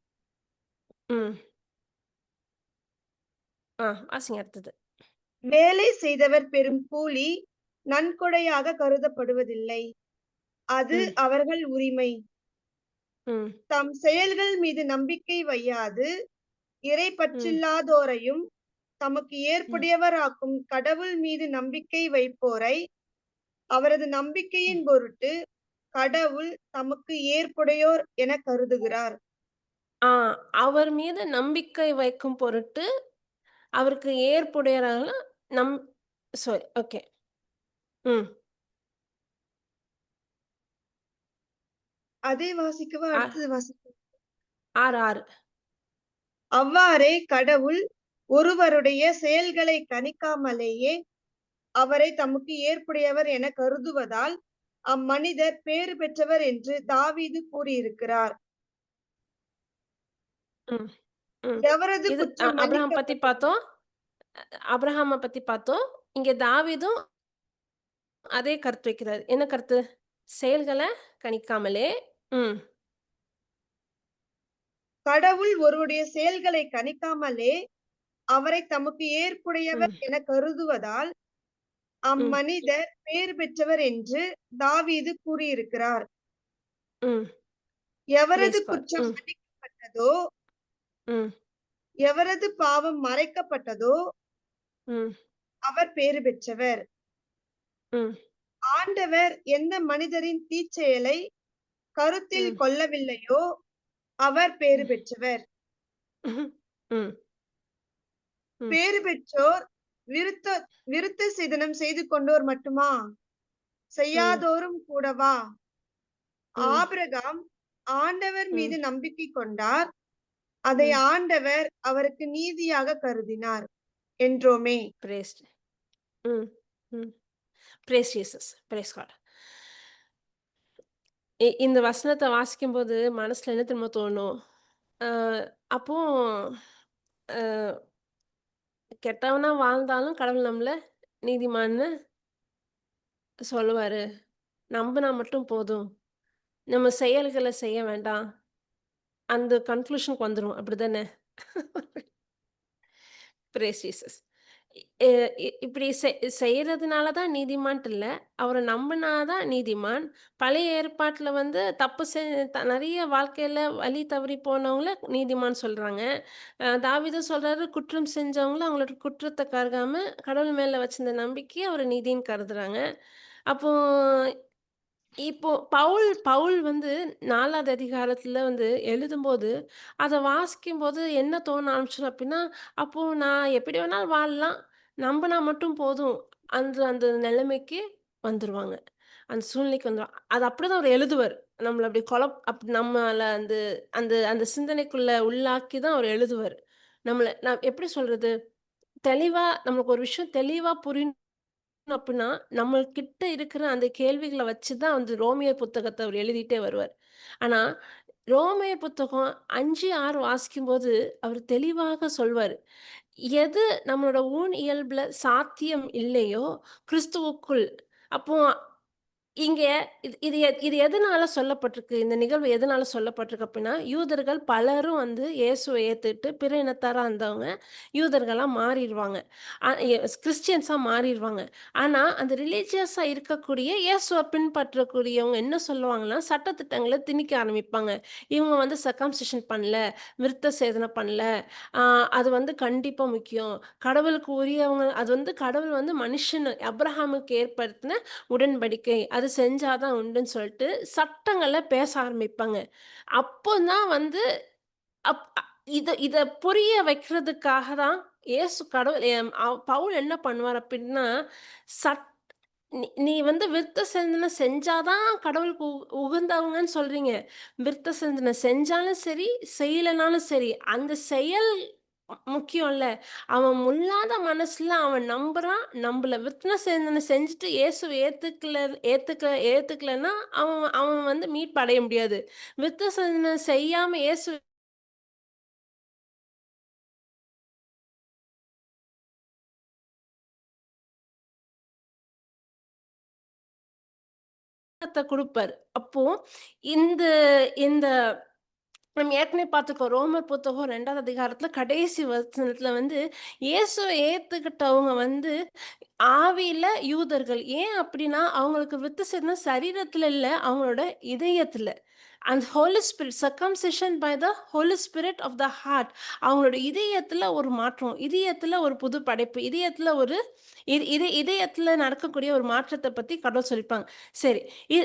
ம். வாசிங்க அடுத்தது. வேலை செய்தவர் பெறும் கூலி நன்கொடையாக கருதப்படுவதில்லை. அது ம், அவர்கள் உரிமை. ம், தம் செயல்கள் மீது நம்பிக்கை வையாது, ம், இறைப்பற்றில்லாதோரையும் தமக்கு ம், ஏற்புடையவராக்கும் கடவுள் மீது நம்பிக்கை வைப்போரை, அவரது ம். நம்பிக்கையின் பொருட்டு கடவுள் தமக்கு ஏற்புடையோர் எனக் கருதுகிறார். ஆ அவர் மீது நம்பிக்கை வைக்கும் பொருட்டு அவருக்கு ஏற்புடையவராக நம் சாரி ஓகே. ம். அதே வாசிக்கவா? ஆ அடுத்தது வாசிக்கவா? 6, 6. அவ்வாறே கடவுள் ஒருவருடைய செயல்களைக் கணிக்காமலேயே அவரைத் தமக்கு ஏற்புடையவர் எனக் கருதுவதால், அம்மனிதர் பேறு பெற்றவர் என்று தாவீது கூறியிருக்கிறார். ம், ம். எவரது இது குற்றம் அப்ரஹாம் பத்தி மன்னிக்கப்பட்டதோ பார்த்தோம். அப்ரஹாம பத்தி பார்த்தோம். இங்க தாவீதும் அதே கருத்து வைக்கிறாரு. என்ன கருத்து? செயல்கள கணிக்காமலே ம், கடவுள் ஒருவருடைய செயல்களைக் கணிக்காமலே அவரைத் தமக்கு ஏற்புடையவர் ம், எனக் கருதுவதால், ம். அம்மனிதர் பேறு பெற்றவர் என்று தாவீது கூறியிருக்கிறார். ம். எவரது பிரைஸ் காட். குற்றம் ம், மன்னிக்கப்பட்டதோ, ம், எவரது பாவம் மறைக்கப்பட்டதோ, ம், அவர் பேறு பெற்றவர். ம், ஆண்டவர் எந்த மனிதரின் தீச்செயலை கருத்தில் ம், கொள்ளவில்லையோ, அவர் பேறு ம், பெற்றவர். ம், ம், ம், பேறு பெற்றோர் விருத்த விருத்த சேதனம் செய்து கொண்டோர் மட்டுமா? ம், செய்யாதோரும் கூடவா? ம். ஆபிரகாம் ஆண்டவர் ம். மீது நம்பிக்கை கொண்டார். அதை ம். ஆண்டவர் அவருக்கு நீதியாக கருதினார் என்றோமே. பிரைஸ் ம். ம். Praise Jesus. Praise God. இந்த வசனத்த வாசிக்கும்போது மனசுல என்ன தெரியுமா தோணும்? அ அப்போ அ கெட்டவனா வாழ்ந்தாலும் கடவுள் நம்மள நீதிமான்னு சொல்லுவாரு. நம்புனா மட்டும் போதும். நம்ம செயல்கள செய்ய வேண்டாம். அந்த கன்க்ளூஷனுக்கு வந்துரும். அப்படிதானே? Brace Jesus. எ இப்படி செய்றதுனால தான் நீதிமான்ட்டு இல்ல. அவர நம்புனா தான் நீதிமான். பழைய ஏற்பாட்டுல வந்து தப்பு நெறைய வாழ்க்கையில வழி தவறி போனவங்கள நீதிமான்னு சொல்றாங்க. தாவீதும் சொல்றாரு, குற்றம் செஞ்சவங்கள அவங்களோட குற்றத்த கருகாம கடவுள் மேல வச்சிருந்த நம்பிக்கைய அவரு நீதின்னு கருதுறாங்க. அப்போ இப்போ பவுல் பவுல் வந்து 4வது அதிகாரத்துல வந்து எழுதும்போது, அத வாசிக்கும்போது என்ன தோண ஆரம்பிச்சுரும் அப்டின்னா, அப்போ நான் எப்படி வேணாலும் வாழலாம். நம்புனா மட்டும் போதும். அந்த அந்த நிலைமைக்கு வந்துருவாங்க. அந்த சூழ்நிலைக்கு வந்துரும். அது அப்படிதான் அவரு எழுதுவாரு. நம்மள அப்படி நம்மள அந்த அந்த அந்த சிந்தனைக்குள்ள உள்ளாக்கி தான் அவரு எழுதுவாரு. நான் எப்படி சொல்றது? தெளிவா நமக்கு ஒரு விஷயம் தெளிவா புரியணும் அப்டின்னா, நம்மள்கிட்ட இருக்கிற அந்த கேள்விகள வச்சு தான் வந்து ரோமியோ புத்தகத்த அவரு எழுதிட்டே வருவாரு. ஆனா, ரோமியோ புத்தகம் 5, 6 வாசிக்கும்போது அவரு தெளிவாக சொல்வாரு. எது நம்மளோட இயல்புல சாத்தியம் இல்லையோ, கிறிஸ்துவுக்குள் அப்போ இங்க இது எதனால சொல்லப்பட்டிருக்கு? இந்த நிகழ்வு எதனால சொல்லப்பட்டிருக்கு அப்டின்னா, யூதர்கள் பலரும் வந்து இயேசுவ ஏத்துட்டு, பிற இனத்தாரா இருந்தவங்க யூதர்களா மாறிருவாங்க. அ எ கிறிஸ்டியன்ஸா மாறிருவாங்க. ஆனா, அந்த ரிலிஜியஸா இருக்கக்கூடிய இயேசுவ பின்பற்றக்கூடியவங்க என்ன சொல்லுவாங்கன்னா, சட்டதிட்டங்கள திணிக்க ஆரம்பிப்பாங்க. இவங்க வந்து சர்கம்சிஷன் பண்ணல, விருத்த சேதனம் பண்ணல, ஆ அது வந்து கண்டிப்பா முக்கியம். கடவுளுக்கு உரியவங்க அது வந்து கடவுள் வந்து மனுஷனு அப்ரஹாமுக்கு ஏற்படுத்தின உடன்படிக்கை. அது செஞ்சா தான் உண்டுன்னு சொல்ட்டு, சட்டங்கள பேச ஆரம்பிப்பாங்க. அப்போ தான் வந்து அப் அ இத இத புரிய வைக்கிறதுக்காக தான் இயேசு கடவுள் பவுல் என்ன பண்ணுவார் அப்டின்னா, சட் நீ நீ வந்து விருத்த சேதனம் செஞ்சா தான் கடவுளுக்கு உகந்தவங்கன்னு சொல்றீங்க. விருத்த சேதனம் செஞ்சாலும் சரி, செய்யலனாலும் சரி, அந்த செயல் முக்கியம்ல. அவன் முள்ளாத மனசுல அவன் நம்புறான், நம்பல. விருத்த சேதனம் செஞ்சுட்டு இயேசுவ ஏத்துக்கலன்னா, அவன் அவன் வந்து மீட்பு அடைய முடியாது. விருத்த சேதனம் செய்யாம இயேசு குடுப்பாரு. அப்போ இந்த இந்த நம்ம ஏற்கனவே பார்த்துருக்கோம். ரோமர் புத்தகம் 2வது அதிகாரத்தில கடைசி வசனத்தில வந்து, இயேசுவ ஏத்துக்கிட்டவங்க வந்து ஆவியில யூதர்கள். ஏன் அப்டின்னா, அவங்களுக்கு விருத்தசேதனம் சரீரத்தில இல்ல, அவங்களோட இதயத்தில. அந்த Holy Spirit circumcision by the Holy Spirit of the heart. அவங்களோட இதயத்தில ஒரு மாற்றம். இதயத்தில ஒரு புது படைப்பு. இதயத்தில ஒரு இதயத்தில நடக்கக்கூடிய ஒரு மாற்றத்த பத்தி கடவுள் சொல்லியிருப்பாங்க. சரி. இ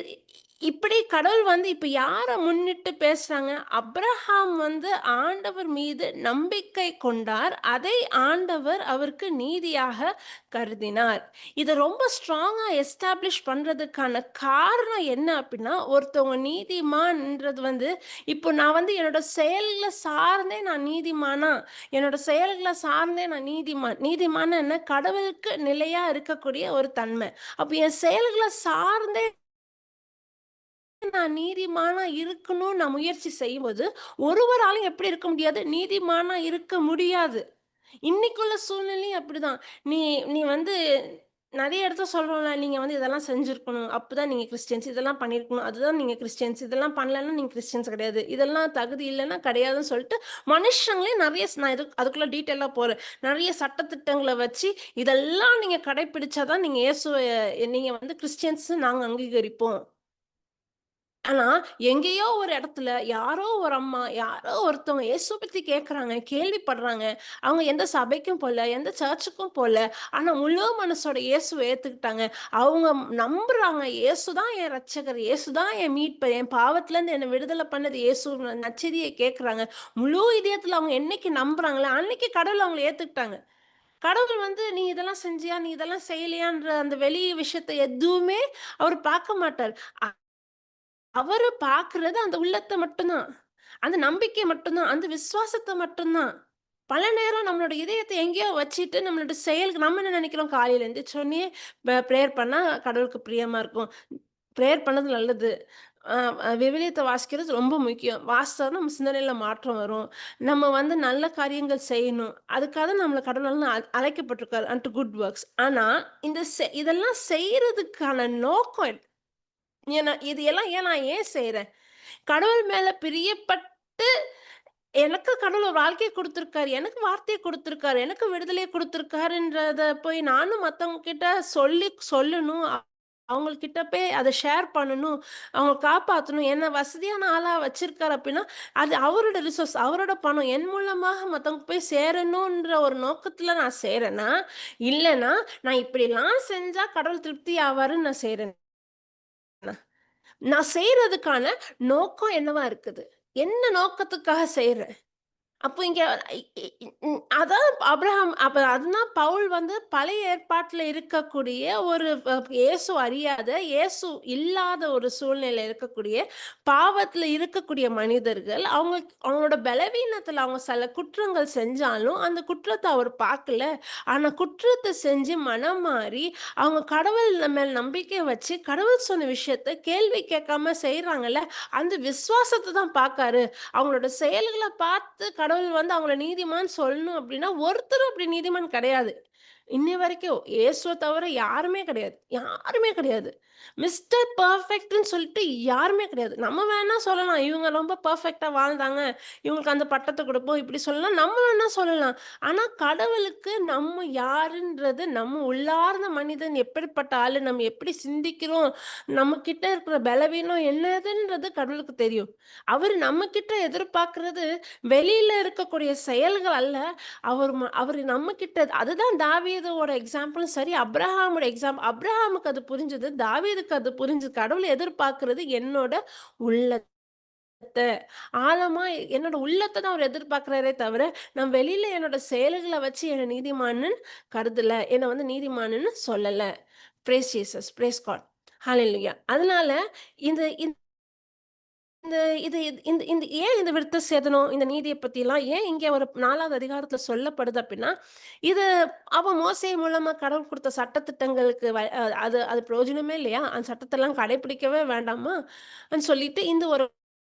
இப்படி கடவுள் வந்து இப்ப யார முன்னிட்டு பேசுறாங்க? அப்ரஹாம் வந்து ஆண்டவர் மீது நம்பிக்கை கொண்டார். அதை ஆண்டவர் அவருக்கு நீதியாக கருதினார். இத ரொம்ப ஸ்ட்ராங்கா எஸ்டாப்ளிஷ் பண்றதுக்கான காரணம் என்ன அப்டின்னா, ஒருத்தவங்க நீதிமான்ன்றது வந்து இப்போ நான் வந்து என்னோட செயல்கள சார்ந்தே நான் நீதிமானா? என்னோட செயல்கள சார்ந்தே நான் நீதிமான். நீதிமான்னா என்ன? கடவுளுக்கு நிலையா இருக்கக்கூடிய ஒரு தன்மை. அப்ப என் செயல்கள சார்ந்தே நான் நீதிமானா இருக்கணும்னு நான் முயற்சி செய்யும்போது, ஒருவராலும் எப்படி இருக்க முடியாது? நீதிமானா இருக்க முடியாது. இன்னைக்குள்ள சூழ்நிலையும் அப்படிதான். நீ நீ வந்து நெறைய இடத்துல சொல்றோம்ல, நீங்க வந்து இதெல்லாம் செஞ்சிருக்கணும். அப்பதான் நீங்க கிறிஸ்டியன்ஸ். இதெல்லாம் பண்ணியிருக்கணும். அதுதான் நீங்க கிறிஸ்டியன்ஸ். இதெல்லாம் பண்ணலன்னா நீங்க கிறிஸ்டியன்ஸ் கிடையாது. இதெல்லாம் தகுதி இல்லன்னா கிடையாதுன்னு சொல்லிட்டு, மனுஷங்களே நெறைய நான் அதுக்குள்ள டீட்டெயிலா போறேன். நெறைய சட்டதிட்டங்கள வச்சு, இதெல்லாம் நீங்க கடைப்பிடிச்சா தான் நீங்க இயேசுவ நீங்க வந்து கிறிஸ்டியன்ஸ்ன்னு நாங்க அங்கீகரிப்போம். ஆனா, எங்கேயோ ஒரு இடத்துல யாரோ ஒரு அம்மா, யாரோ ஒருத்தவங்க இயேசுவ பத்தி கேட்கறாங்க, கேள்விப்படுறாங்க. அவங்க எந்த சபைக்கும் போல, எந்த சர்ச்சுக்கும் போல. ஆனா, முழு மனசோட இயேசுவ ஏத்துக்கிட்டாங்க. அவங்க நம்புறாங்க, இயேசு தான் என் ரட்சகர், இயேசு தான் என் மீட்பர், என் பாவத்திலேருந்து என்ன விடுதலை பண்ணது இயேசு நற்செய்திய கேட்கறாங்க. முழு இதயத்துல அவங்க என்னைக்கு நம்புறாங்களோ, அன்னைக்கு கடவுள் அவங்கள ஏத்துக்கிட்டாங்க. கடவுள் வந்து, "நீ இதெல்லாம் செஞ்சியா? நீ இதெல்லாம் செய்யலையான்ற" அந்த வெளி விஷயத்த எதுவுமே அவரு பார்க்க மாட்டாரு. அவரு பார்க்கிறது அந்த உள்ளத்த மட்டும் தான். அந்த நம்பிக்கை மட்டும் தான். அந்த விசுவாசத்த மட்டும் தான். பல நேரம் நம்மளோட இதயத்த எங்கேயோ வச்சுட்டு, நம்மளோட செயலுக்கு நம்ம என்ன நெனைக்கிறோம், காலையில எந்திரிச்சோனே பிரேயர் பண்ணா கடவுளுக்கு பிரியமா இருக்கும். பிரேயர் பண்ணது நல்லது. அ அ விவிலியத்த வாசிக்கிறது ரொம்ப முக்கியம். வாசிச்சா தான் நம்ம சிந்தனையில மாற்றம் வரும். நம்ம வந்து நல்ல காரியங்கள் செய்யணும். அதுக்காக தான் நம்மள கடவுள் வந்து அழைக்கப்பட்டிருக்காரு. And good works. ஆனா, இதெல்லாம் செய்றதுக்கான நோக்கம் இது எல்லாம் நான் ஏன் செய்றேன்? கடவுள் மேல பிரியப்பட்டு எனக்கு கடவுள் ஒரு வாழ்க்கைய குடுத்துருக்காரு. எனக்கு வார்த்தைய குடுத்துருக்காரு. எனக்கு விடுதலைய குடுத்துருக்காருன்றத போய் நானும் மத்தவங்க கிட்ட சொல்லணும். அவங்ககிட்ட போய் அத ஷேர் பண்ணணும். அவங்கள காப்பாத்தணும். என்ன வசதியான ஆளா வச்சிருக்காரு அப்டின்னா, அது அவரோட ரிசோர்ஸ், அவரோட பணம். என் மூலமாக மத்தவங்களுக்கு போய் சேரணுன்ற ஒரு நோக்கத்துல நான் செய்றேனா, இல்லன்னா நான் இப்படிலாம் செஞ்சா கடவுள் திருப்தி ஆவாருன்னு நான் செய்றேனா? நான் செய்றதுக்கான நோக்கம் என்னவா இருக்குது? என்ன நோக்கத்துக்காக செய்றேன்? அப்போ இங்க இ இ அதான் அப்ரஹாம் அதுதான் பவுல் வந்து பழைய ஏற்பாட்டுல இருக்கக்கூடிய ஒரு இயேசு அறியாத, இயேசு இல்லாத ஒரு சூழ்நிலையில இருக்கக்கூடிய, பாவத்துல இருக்கக்கூடிய மனிதர்கள், அவங்களோட பலவீனத்துல அவங்க சில குற்றங்கள் செஞ்சாலும், அந்த குற்றத்த அவர் பார்க்கல. ஆனா குற்றத்த செஞ்சு மனம் மாறி, அவங்க கடவுள் மேல நம்பிக்கை வச்சு, கடவுள் சொன்ன விஷயத்த கேள்வி கேட்காம செய்றாங்கல்ல, அந்த விசுவாசத்த தான் பார்க்காரு. அவங்களோட செயல்கள பார்த்து கடவுள் வந்து அவங்கள நீதிமான் சொல்லணும் அப்டின்னா, ஒருத்தரும் அப்டி நீதிமான் கிடையாது. இன்னை வரைக்கும் இயேசுவ தவிர யாருமே கிடையாது. யாருமே கிடையாது. மிஸ்டர் பெர்ஃபெக்ட்ன்னு சொல்லிட்டு யாருமே கிடையாது. நம்ம வேணா சொல்லலாம், இவங்க ரொம்ப பெர்ஃபெக்ட்டா வாழ்ந்தாங்க. இவங்களுக்கு அந்த பட்டத்த குடுப்போம். இப்படி சொல்லலாம். நம்ம வேணா சொல்லலாம். ஆனா கடவுளுக்கு நம்ம யாருன்றது, நம்ம உள்ளார்ந்த மனிதன் எப்படிப்பட்ட ஆளு, நம்ம எப்படி சிந்திக்கிறோம், நம்மகிட்ட இருக்கிற பலவீனம் என்னதுன்றது கடவுளுக்கு தெரியும். அவரு நம்மகிட்ட எதிர்பார்க்கிறது வெளியில இருக்கக்கூடிய செயல்கள் அல்ல. அவரு நம்மகிட்ட அதுதான் தாவீதோட எக்ஸாம்பிளும் சரி, அப்ரஹாமோட அப்ரஹாமுக்கு அது புரிஞ்சது. தாவீதுக்கு அது புரிஞ்சது. கடவுள் எதிர்பார்க்கிறது என்னோட உள்ளத்த. ஆழமா என்னோட உள்ளத்த தான் அவர் எதிர்பார்க்கிறாரே தவிர, நான் வெளியில என்னோட செயல்கள வச்சு என்ன நீதிமான்னு கருதல. என்ன வந்து நீதிமான்னு சொல்லல. Praise Jesus, praise God. Hallelujah. அதனால இந்த இந்த இது இந்த இந்த ஏன் இந்த விருத்த சேதனம், இந்த நீதிய பத்திலாம் ஏன் இங்க ஒரு 4வது அதிகாரத்துல சொல்லப்படுது அப்டின்னா, இது மோசே மூலமா கடவுள் குடுத்த சட்டதிட்டங்களுக்கு அது அது பிரயோஜனமே இல்லையா? அந்த சட்டத்தெல்லாம் கடைபிடிக்கவே வேண்டாமா? சொல்லிட்டு இந்த ஒரு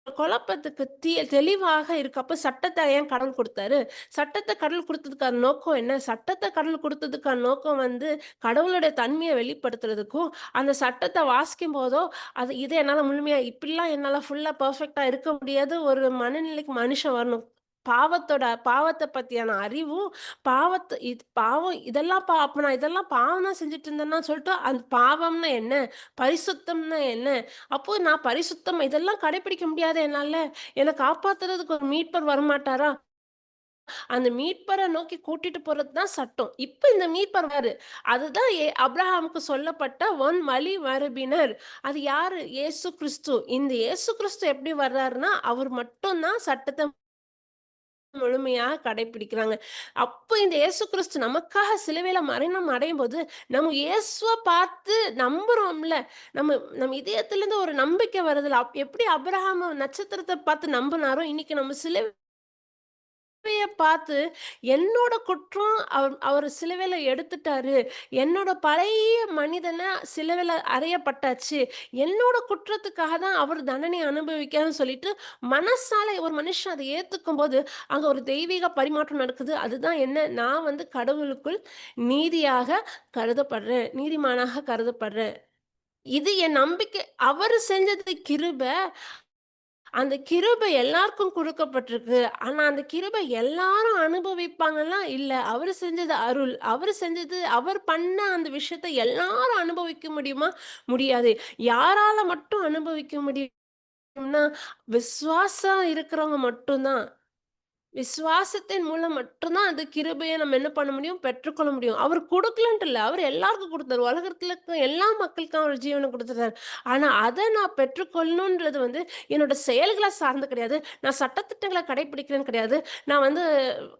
குழப்பத்துக்கு தெளிவாக இருக்கு. அப்ப சட்டத்த ஏன் கடவுள் குடுத்தாரு? சட்டத்த கடவுள் குடுத்ததுக்கான நோக்கம் என்ன? சட்டத்த கடவுள் குடுத்ததுக்கான நோக்கம் வந்து கடவுளுடைய தன்மைய வெளிப்படுத்துறதுக்கும், அந்த சட்டத்த வாசிக்கும்போதோ, இது என்னால முழுமையா இப்படிலாம் என்னால ஃபுல்லா பெர்ஃபெக்ட்டா இருக்க முடியாது. ஒரு மனநிலைக்கு மனுஷன் வரணும். பாவத்த பத்தியான அறிவும், பாவம் இதெல்லாம் அப்ப நான் இதெல்லாம் பாவம் தான் செஞ்சுட்டு இருந்தேன்னா சொல்லிட்டு, அந்த பாவம்னா என்ன? பரிசுத்தம்னா என்ன? அப்போ நான் பரிசுத்தம் இதெல்லாம் கடைபிடிக்க முடியாதே என்னால. என்ன காப்பாத்துறதுக்கு ஒரு மீட்பர் வரமாட்டாரா? அந்த மீட்பர நோக்கி கூட்டிட்டு போறது தான் சட்டம். இப்ப இந்த மீட்பர் வராரு. அதுதான் அப்ரஹாமுக்கு சொல்லப்பட்ட வழி மரபினர். அது யாரு? இயேசு கிறிஸ்து. இந்த இயேசு கிறிஸ்து எப்படி வர்றாருன்னா, அவர் மட்டும் தான் சட்டத்த முழுமையா கடைபிடிக்கிறாங்க. அப்ப இந்த இயேசு கிறிஸ்து நமக்காக சிலுவையில மரணம் அடையும்போது, நம்ம இயேசுவ பார்த்து நம்புறோம்ல. நம்ம நம்ம இதயத்திலிருந்து ஒரு நம்பிக்கை வருதுல்ல. எப்படி அபிரகாம் நட்சத்திரத்த பார்த்து நம்புனாரோ, இன்னைக்கு நம்ம பார்த்து என்னோட குற்றம் அவரு சிலுவையில எடுத்துட்டாரு. என்னோட பழைய மனிதன சிலுவையில அறையப்பட்டாச்சு. என்னோட குற்றத்துக்காக தான் அவர் தண்டனை அனுபவிக்கிறார்ன்னு சொல்லிட்டு, மனசால ஒரு மனுஷன் அத ஏத்துக்கும்போது, அங்க ஒரு தெய்வீக பரிமாற்றம் நடக்குது. அதுதான் என்ன? நான் வந்து கடவுளுக்குள் நீதியாக கருதப்படுறேன். நீதிமானாக கருதப்படுறேன். இது என் நம்பிக்கை. அவரு செஞ்சது கிருப. அந்த கிருபை எல்லாருக்கும் குடுக்கப்பட்டிருக்கு. ஆனா, அந்த கிருபை எல்லாரும் அனுபவிப்பாங்கன்னா, இல்ல. அவரு செஞ்சது அருள். அவர் பண்ண அந்த விஷயத்த எல்லாரும் அனுபவிக்க முடியுமா? முடியாது. யாரால மட்டும் அனுபவிக்க முடியும்னா, விசுவாசம் இருக்கிறவங்க மட்டும் தான். விசுவாசத்தின் மூலம் மட்டும் தான் அந்த கிருபைய நம்ம என்ன பண்ண முடியும்? பெற்றுக்கொள்ள முடியும். அவரு குடுக்கலன்ட்டு இல்ல. அவரு எல்லாருக்கும் குடுத்தாரு. உலகத்துல இருக்க எல்லா மக்களுக்கும் அவர் ஜீவன குடுத்துட்டாரு. ஆனா, அத நான் பெற்றுக்கொள்ளணுன்றது வந்து என்னோட செயல்கள சார்ந்து கிடையாது. நான் சட்டதிட்டங்கள கடைப்பிடிக்கிறேன்னு கிடையாது. நான் வந்து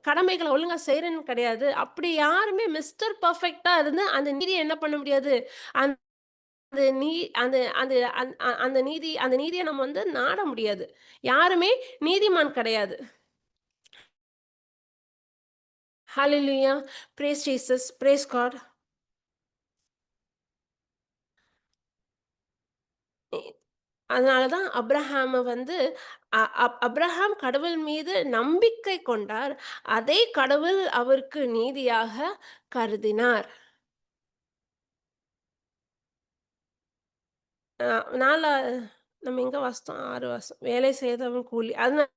கடமைகள ஒழுங்கா செய்றேன்னு கிடையாது. அப்படி யாருமே மிஸ்டர் பெர்ஃபெக்ட்டா இருந்து அந்த நீதிய என்ன பண்ண முடியாது? அந்த நீ அந்த அந்த அந் அ அந்த நீதிய நம்ம வந்து நாட முடியாது. யாருமே நீதிமான் கிடையாது. Hallelujah. Praise Jesus. Praise God. இ அதனால தான் அப்ரஹாம வந்து அ அப் அப்ரஹாம் கடவுள் மீது நம்பிக்கை கொண்டார். அதை கடவுள் அவருக்கு நீதியாக கருதினார். அ 4 நம்ம எங்க வாசித்தோம்? 6 வாசம். வேலை செய்தவன் கூலி. அதனால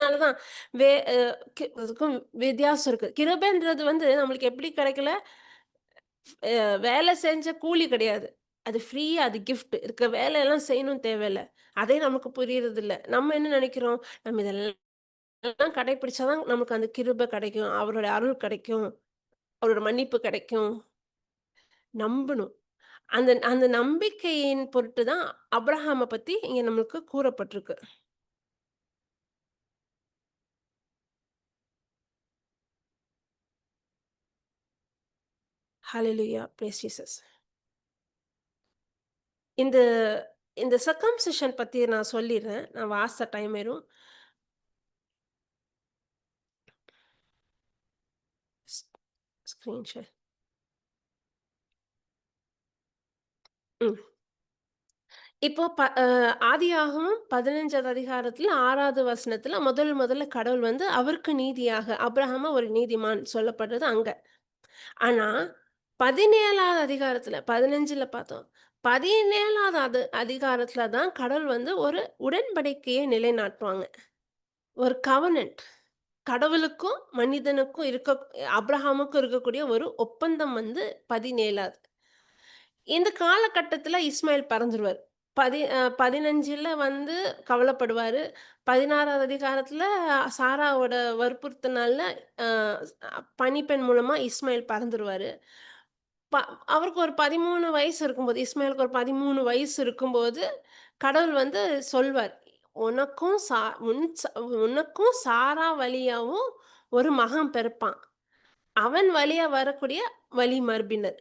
தான் வே அ அதுக்கும் வித்தியாசம் இருக்கு. கிருபைன்றது வந்து நம்மளுக்கு எப்படி கிடைக்கல? வேலை செஞ்ச கூலி கிடையாது. அது ஃப்ரீயா அது கிஃப்ட். இருக்க வேலையெல்லாம் செய்யணும்னு தேவையில்ல. அதே நமக்கு புரியறதில்ல. நம்ம என்ன நெனைக்கிறோம்? நம்ம இதெல்லாம் கடைபிடிச்சா தான் நமக்கு அந்த கிருபை கிடைக்கும். அவரோட அருள் கிடைக்கும். அவரோட மன்னிப்பு கிடைக்கும். நம்பணும். அந்த அந்த நம்பிக்கையின் பொருட்டு தான் அப்ரஹாம பத்தி இங்க நம்மளுக்கு கூறப்பட்டிருக்கு. ஹalleluya. Praise Jesus. இந்த இந்த சர்கம்சிஷன் பத்தி நான் சொல்லிர்றேன். நான் வாசிச்ச டைம் ஆயிரும். ஸ் ஸ்கிரீன் ஷேர். ம். இப்போ ஆதியாகமம் 15வது அதிகாரத்துல 6வது வசனத்துல முதல்ல கடவுள் வந்து அவருக்கு நீதியாக அபிரகாம ஒரு நீதிமான் சொல்லப்படுறது அங்க. ஆனா, 17வது அதிகாரத்துல 15ல பார்த்தோம். 17வது அதிகாரத்துல தான் கடவுள் வந்து ஒரு உடன்படிக்கைய நிலைநாட்டுவாங்க. ஒரு கவனன்ட். கடவுளுக்கும், மனிதனுக்கும் அப்ரஹாமுக்கும் இருக்கக்கூடிய ஒரு ஒப்பந்தம் வந்து 17வது. இந்த காலகட்டத்தில இஸ்மாயில் பிறந்துருவாரு. 15ல வந்து கவலைப்படுவாரு. 16வது அதிகாரத்தில சாராவோட வற்புறுத்தனால அ பணிப்பெண் மூலமா இஸ்மாயில் பிறந்துருவாரு. ப அவருக்கு ஒரு 13 வயசு இருக்கும்போது இஸ்மாயிலுக்கு ஒரு 13 வயசு இருக்கும்போது, கடவுள் வந்து சொல்வார். "உனக்கும் சா உன் ச உனக்கும் சாரா வழியாவும் ஒரு மகன் பிறப்பான். அவன் வழியா வரக்கூடிய வழி மரபினர்."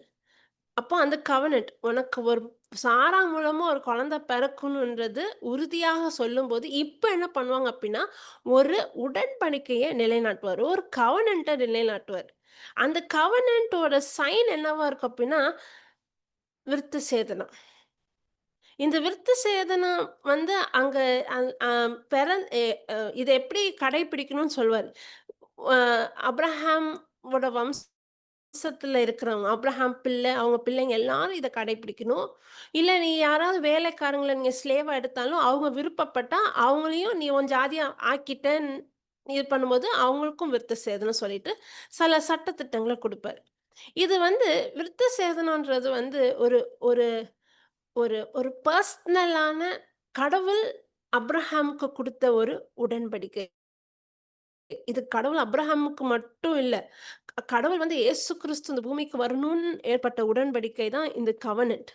அப்போ அந்த கவனன்ட் உனக்கு ஒரு சாரா மூலமா ஒரு குழந்தை பிறக்கணுன்றது உறுதியாக சொல்லும்போது, இப்ப என்ன பண்ணுவாங்க அப்டின்னா, ஒரு உடன்படிக்கைய நிலைநாட்டுவார். ஒரு கவனன்ட்ட நிலைநாட்டுவார். அந்த கவனன்ட்டோட சைன் என்னவா இருக்கும் அப்டின்னா, விருத்த சேதனம். இந்த விருத்த சேதனம் வந்து அங்க அங் அ பெறந் எ அ இத எப்படி கடைபிடிக்கணும்னு சொல்வாரு. அ அப்ரஹாமோட வம்சத்துல இருக்கிறவங்க, அப்ரஹாம் பிள்ளை, அவங்க பிள்ளைங்க எல்லாரும் இத கடைபிடிக்கணும். இல்ல நீ யாராவது வேலைக்காரங்கள நீங்க ஸ்லேவா எடுத்தாலும், அவங்க விருப்பப்பட்டா அவங்களையும் நீ உன் ஜாதியா ஆக்கிட்டன்னு இது பண்ணும்போது, அவங்களுக்கும் விருத்த சேதனம் சொல்லிட்டு, சில சட்ட திட்டங்கள குடுப்பாரு. இது வந்து விருத்த சேதனம்ன்றது வந்து ஒரு ஒரு ஒரு ஒரு பெர்சனலான கடவுள் அப்ரஹாமுக்கு குடுத்த ஒரு உடன்படிக்கை. இது கடவுள் அப்ரஹாமுக்கு மட்டும் இல்ல. கடவுள் வந்து இயேசு கிறிஸ்து இந்த பூமிக்கு வரணும்னு ஏற்பட்ட உடன்படிக்கை தான் இந்த கவனன்ட்.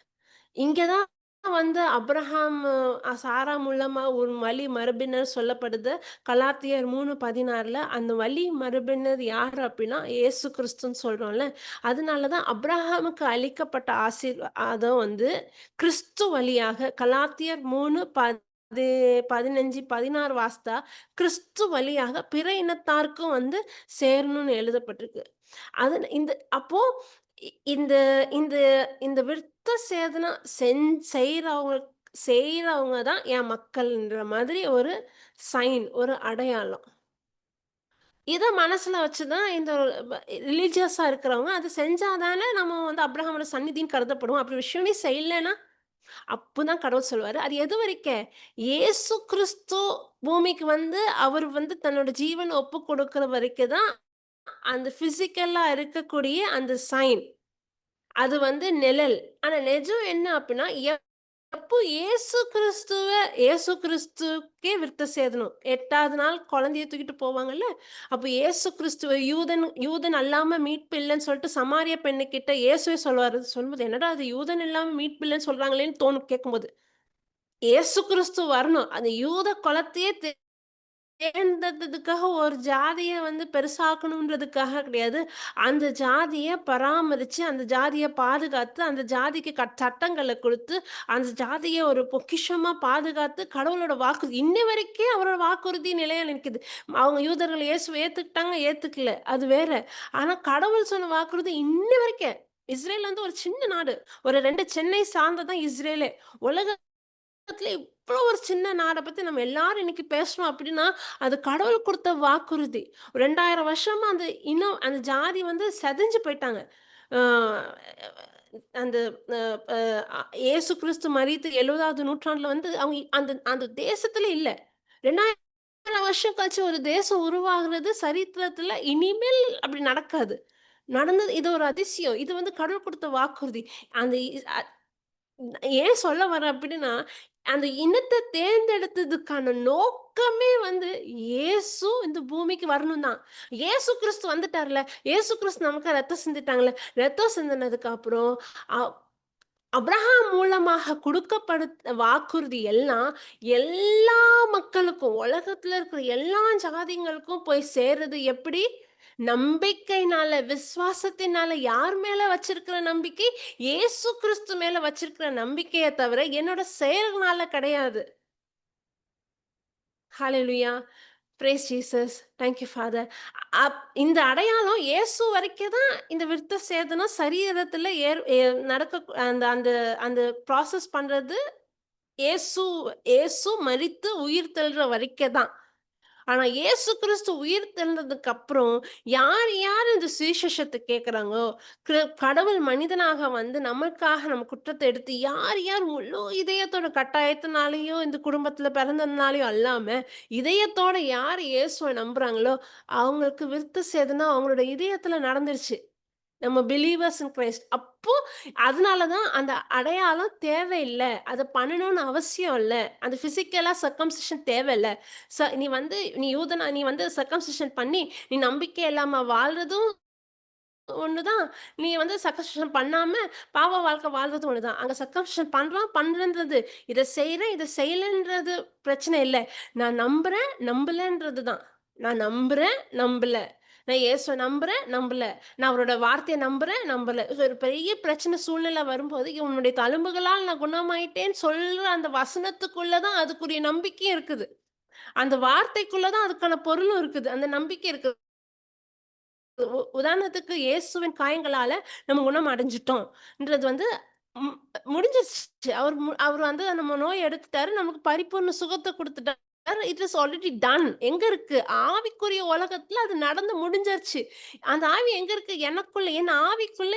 இங்க தான் வந்து அப்ரஹாம் சாரா மூலமா ஒரு வழி மரபினர் சொல்லப்படுது. கலாத்தியர் 3:16ல அந்த வழி மரபினர் யாரு அப்டின்னா, இயேசு கிறிஸ்துன்னு சொல்றோம்ல. அதனால தான் அப்ரஹாமுக்கு அளிக்கப்பட்ட ஆசீர்வாதம் வந்து கிறிஸ்து வழியாக கலாத்தியர் 15, 16 வாஸ்தா கிறிஸ்து வழியாக பிற இனத்தாருக்கும் வந்து சேரணும்னு எழுதப்பட்டிருக்கு. அது இந்த அப்போ இந்த இந்த இந்த விருத்த சேதனம் செய்றவங்க தான் என் மக்கள்ன்ற மாதிரி ஒரு சைன், ஒரு அடையாளம். இத மனசுல வச்சு தான் இந்த ப ரிலிஜியஸா இருக்கிறவங்க அத செஞ்சா தானே நம்ம வந்து அப்ரஹாமோட சந்நிதின்னு கருதப்படுவோம். அப்படி விஷயமே செய்யலன்னா, அப்பதான் கடவுள் சொல்லுவாரு. அது எதுவரைக்க? இயேசு கிறிஸ்து பூமிக்கு வந்து அவர் வந்து தன்னோட ஜீவன ஒப்புக் கொடுக்கிற வரைக்கும் தான் அந்த பிசிக்கலா இருக்கக்கூடிய அந்த சைன். அது வந்து நிழல். ஆனா நிஜம் என்ன அப்டின்னா, எப்போ இயேசு கிறிஸ்துவுக்கே விருத்த சேதனம். 8வது நாள் குழந்தைய தூக்கிட்டு போவாங்கல்ல. அப்ப இயேசு கிறிஸ்துவ யூதன் யூதன் அல்லாம மீட்பு இல்லன்னு சொல்லிட்டு சமாரிய பெண்ணுகிட்ட இயேசுவே சொல்லுவாரு. சொல்லும்போது, "என்னடா அது யூதன் இல்லாம மீட்பு இல்லன்னு சொல்றாங்களேன்னு" தோணும் கேட்கும்போது. இயேசு கிறிஸ்து வரணும். அந்த யூத குலத்தையே தேர்ந்தெடுத்ததுக்காக ஒரு ஜாதிய வந்து பெருசாக்கணுன்றதுக்காக கிடையாது. அந்த ஜாதிய பராமரிச்சு, அந்த ஜாதிய பாதுகாத்து, அந்த ஜாதிக்கு சட்டங்கள குடுத்து, அந்த ஜாதிய ஒரு பொக்கிஷமா பாதுகாத்து, கடவுளோட வாக்கு இன்னை வரைக்கும் அவரோட வாக்குறுதி நிலையா நிக்குது. அவங்க யூதர்கள் இயேசுவ ஏத்துக்கிட்டாங்க, ஏத்துக்கல. அது வேற. ஆனா கடவுள் சொன்ன வாக்குறுதி இன்னை வரைக்கும். இஸ்ரேல் வந்து ஒரு சின்ன நாடு. ஒரு 2 சென்னை சார்ந்தது தான் இஸ்ரேலே. உலகத்திலே இவ்ளோ ஒரு சின்ன நாட பத்தி நம்ம எல்லாரும் இன்னைக்கு பேசுறோம் அப்படின்னா, அது கடவுள் குடுத்த வாக்குறுதி. 2000 வருஷமா அந்த இனம் அந்த ஜாதி வந்து செதஞ்சு போயிட்டாங்க. ஆ அந்த அ அ இயேசு கிறிஸ்து மரித்து 70வது நூற்றாண்டுல வந்து அவங்க அந்த அந்த தேசத்திலே இல்ல. 2000 வருஷம் கழிச்சு ஒரு தேசம் உருவாகுறது சரித்திரத்தில இனிமேல் அப்படி நடக்காது. நடந்தது இது ஒரு அதிசயம். இது வந்து கடவுள் குடுத்த வாக்குறுதி. அந்த ஏன் சொல்ல வரேன் அப்படின்னா, அந்த இனத்த தேர்ந்தெடுத்ததுக்கான நோக்கமே வந்து இயேசு இந்த பூமிக்கு வரணும் தான். இயேசு கிறிஸ்து வந்துட்டார்ல. இயேசு கிறிஸ்து நமக்காக ரத்தம் சிந்திட்டாங்கல்ல. ரத்தம் சிந்துனதுக்கு அப்புறம் அ அப்ரஹாம் மூலமாக குடுக்கப்படுத்த வாக்குறுதி எல்லாம் எல்லா மக்களுக்கும், உலகத்துல இருக்கிற எல்லா ஜாதிங்களுக்கும் போய் சேர்றது எப்படி? நம்பிக்கையினால, விசுவாசத்தினால யார் மேல வச்சிருக்கிற நம்பிக்கை? இயேசு கிறிஸ்து மேல வச்சிருக்கிற நம்பிக்கைய தவிர, என்னோட செயல்னால கிடையாது. Hallelujah! Praise Jesus. Thank you Father. இந்த அடையாளம் இயேசு வரைக்கும் தான் இந்த விருத்த சேதனம் சரீரத்தில ஏற் எ நடக்க அந்த அந்த அந்த ப்ராசஸ் பண்றது இயேசு இயேசு மரித்து உயிர் தெழுற வரைக்கும் தான். ஆனா இயேசு கிறிஸ்து உயிர்த்தெழுந்ததுக்கு அப்புறம் யார் யார் இந்த சுவிசேஷத்த கேட்கறாங்களோ, கடவுள் மனிதனாக வந்து நமக்காக நம்ம குற்றத்த எடுத்து யார் யார் முழு இதயத்தோட கட்டாயத்தினாலயோ, இந்த குடும்பத்தில பிறந்ததுனாலயோ அல்லாம, இதயத்தோட யார் இயேசுவ நம்புறாங்களோ, அவங்களுக்கு விருத்த சேதனம் அவங்களோட இதயத்தில நடந்துருச்சு. நம்ம பிலீவர்ஸ் இன் கிரைஸ்ட். அப்போ அதனால தான் அந்த அடையாளம் தேவையில்ல. அத பண்ணணும்னு அவசியம் இல்ல. அந்த பிசிக்கலா சர்க்கம்சிஷன் தேவையில்ல. நீ வந்து சர்க்கம்சிஷன் பண்ணி, நீ நம்பிக்கை இல்லாம வாழ்றதும் ஒண்ணுதான். நீ வந்து சர்க்கம்சிஷன் பண்ணாம பாவ வாழ்க்கை வாழ்றதும் ஒண்ணுதான். அங்க சர்க்கம்சிஷன் பண்றான், பண்ணலன்றது. இத செய்றேன், இத செய்யலன்றது பிரச்சனை இல்ல. நான் நம்புறேன், நம்பலன்றது தான். நான் நம்புறேன், நம்பல. நான் இயேசுவ நம்புறேன், நம்பல. நான் அவரோட வார்த்தைய நம்புறேன், நம்பல. ஒரு பெரிய பிரச்சனை சூழ்நிலை வரும்போது, "உன்னுடைய தழும்புகளால் நான் குணமாயிட்டேன்னு" சொல்ற அந்த வசனத்துக்குள்ள தான் அதுக்குரிய நம்பிக்கையும் இருக்குது. அந்த வார்த்தைக்குள்ள தான் அதுக்கான பொருளும் இருக்குது. அந்த நம்பிக்கை இருக்கு. உதாரணத்துக்கு இயேசுவின் காயங்களால நம்ம குணம் அடைஞ்சுட்டோம்ன்றது வந்து ம் முடிஞ்சிருச்சு. அவர் வந்து நம்ம நோய எடுத்துட்டாரு. நமக்கு பரிபூர்ண சுகத்த குடுத்துட்டாரு. It is already done. எங்க இருக்கு? ஆவிக்குரிய உலகத்துல அது நடந்து முடிஞ்சிருச்சு. அந்த ஆவி எங்க இருக்கு? எனக்குள்ள என் ஆவிக்குள்ள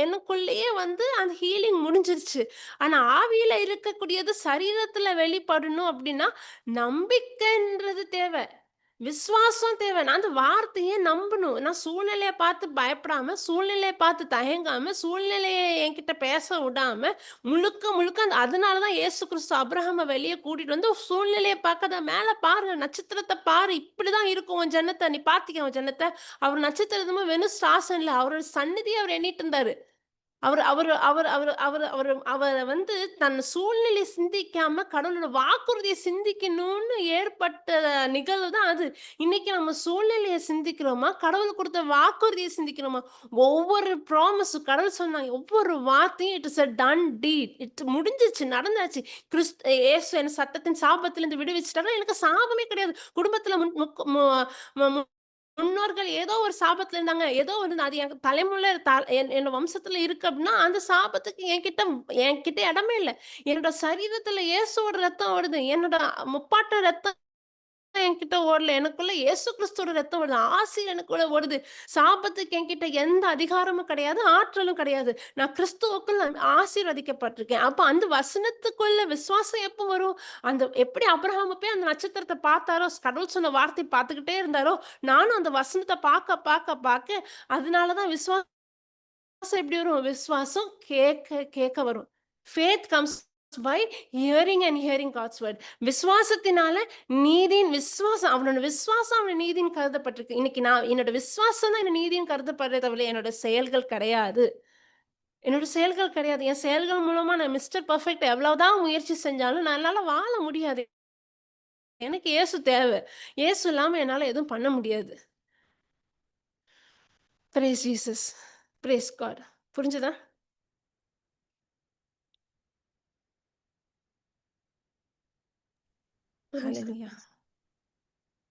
எனக்குள்ளேயே வந்து அந்த ஹீலிங் முடிஞ்சிருச்சு. ஆனா ஆவியில இருக்கக்கூடியது சரீரத்துல வெளிப்படணும் அப்டின்னா, நம்பிக்கைன்றது தேவ. விசுவாசம் தேவை. நான் அந்த வார்த்தைய நம்பணும். நான் சூழ்நிலைய பார்த்து பயப்படாம, சூழ்நிலைய பார்த்து தயங்காம, சூழ்நிலைய என்கிட்ட பேச விடாம, முழுக்க முழுக்க அதனால தான் இயேசு கிறிஸ்து அபிரகாம வெளிய கூட்டிட்டு வந்து சூழ்நிலைய பார்க்காத, மேல பாரு, நட்சத்திரத்த பாரு. இப்படிதான் இருக்கும் உன் ஜன்னத்த. நீ பார்த்தியா உன் ஜன்னத்த? அவர் நட்சத்திரத்த வெறும் ஸ்டார்ஸ் இல்ல. அவரோட சந்நிதிய அவர் எண்ணிட்டு இருந்தாரு. அவரு அவரு அவரு அவரு அவரு அவரு அவர வந்து தன் சூழ்நிலைய சிந்திக்காம, கடவுளோட வாக்குறுதிய சிந்திக்கணும்னு ஏற்பட்ட நிகழ்வு தான் அது. இன்னைக்கு நம்ம சூழ்நிலைய சிந்திக்கிறோமா? கடவுள் குடுத்த வாக்குறுதிய சிந்திக்கிறோமா? ஒவ்வொரு ப்ராமிஸும் கடவுள் சொன்னாங்க. ஒவ்வொரு வார்த்தையும் இட் இஸ் அ டன் டீட். முடிஞ்சிருச்சு, நடந்தாச்சு. இயேசு என்ன சட்டத்தின் சாபத்திலிருந்து விடுவிச்சுட்டாருன்னா, எனக்கு சாபமே கிடையாது. குடும்பத்தில முன் முக் மு மு முன்னோர்கள் ஏதோ ஒரு சாபத்துல இருந்தாங்க. ஏதோ வந்து அது என் தலைமுறையில என் வம்சத்துல இருக்கு அப்டின்னா, அந்த சாபத்துக்கு என்கிட்ட இடமே இல்ல. என்னோட சரீரத்துல இயேசுவோட ரத்தம் ஓடுது. என்னோட முப்பாட்ட ரத்தம் என்கிட்ட ஓடல. எனக்குள்ள இயேசு கிறிஸ்துவோட ரத்தம் ஓடுது. ஆசி எனக்குள்ள ஓடுது. சாபத்துக்கு என்கிட்ட எந்த அதிகாரமும் கிடையாது, ஆற்றலும் கிடையாது. நான் கிறிஸ்துவுக்குள் ஆசீர்வதிக்கப்பட்டிருக்கேன். அப்ப அந்த வசனத்துக்குள்ள விசுவாசம் எப்ப வரும்? எப்படி ஆபிரகாம் போய் அந்த நட்சத்திரத்த பார்த்தாரோ, கடவுள் சொன்ன வார்த்தைய பார்த்துக்கிட்டே இருந்தாரோ, நானும் அந்த வசனத்த பார்க்க, அதனால தான் விசுவாசம் எப்படி வரும்? விசுவாசம் கேட்க கேட்க வரும். Faith comes by hearing and hearing God's word. விசுவாசத்தினால விசுவாசம் அவனோட விசுவாசம் அவன நீதின்னு கருதப்பட்டிருக்கு. இன்னைக்கு என்னோட விசுவாசம் தான் என்ன நீதின்னு கருதப்படுதே தவிர, என்னோட செயல்கள் கிடையாது. என்னோட செயல்கள் கிடையாது. என் செயல்கள் மூலமா நான் மிஸ்டர் பெர்ஃபெக்ட் எவ்வளவுதான் முயற்சி செஞ்சாலும், நான் என்னால வாழ முடியாது. எனக்கு இயேசு தேவ. இயேசு இல்லாம என்னால எதுவும் பண்ண முடியாது. Praise Jesus. Praise God. புரிஞ்சுதா? புரியுது. ஹalleluya.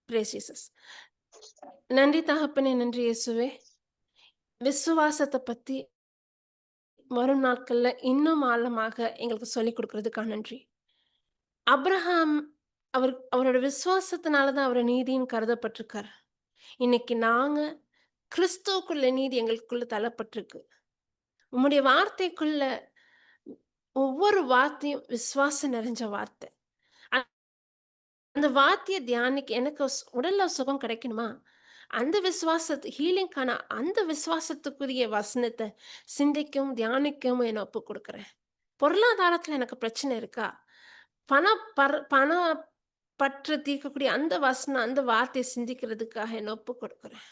Praise Jesus. நன்றி தகப்பனே! நன்றி இயேசுவே! விசுவாசத்த பத்தி வரும் நாட்கள்ல இன்னும் ஆழமாக எங்களுக்கு சொல்லிக் குடுக்கிறதுக்காக நன்றி. அப்ரஹாம் அவரோட விசுவாசத்தினால தான் அவரு நீதின்னு கருதப்பட்டிருக்காரு. இன்னைக்கு நாங்க கிறிஸ்துவுக்குள்ள நீதி எங்களுக்குள்ள தள்ளப்பட்டிருக்கு. உம்முடைய வார்த்தைக்குள்ள ஒவ்வொரு வார்த்தையும் விசுவாசம் நிறைஞ்ச வார்த்தை. அ அந்த வார்த்தைய தியானிக்க எனக்கு உடல்ல சுகம் கிடைக்கணுமா? அந்த ஹீலிங்க்கான அந்த விசுவாசத்துக்குரிய வசனத்த சிந்திக்கவும், தியானிக்கவும் என்ன ஒப்புக் குடுக்குறேன். பொருளாதாரத்துல எனக்கு பிரச்சனை இருக்கா? பண பற்று தீர்க்கக்கூடிய அந்த வசனம், அந்த வார்த்தைய சிந்திக்கிறதுக்காக என்ன ஒப்புக் குடுக்குறேன்.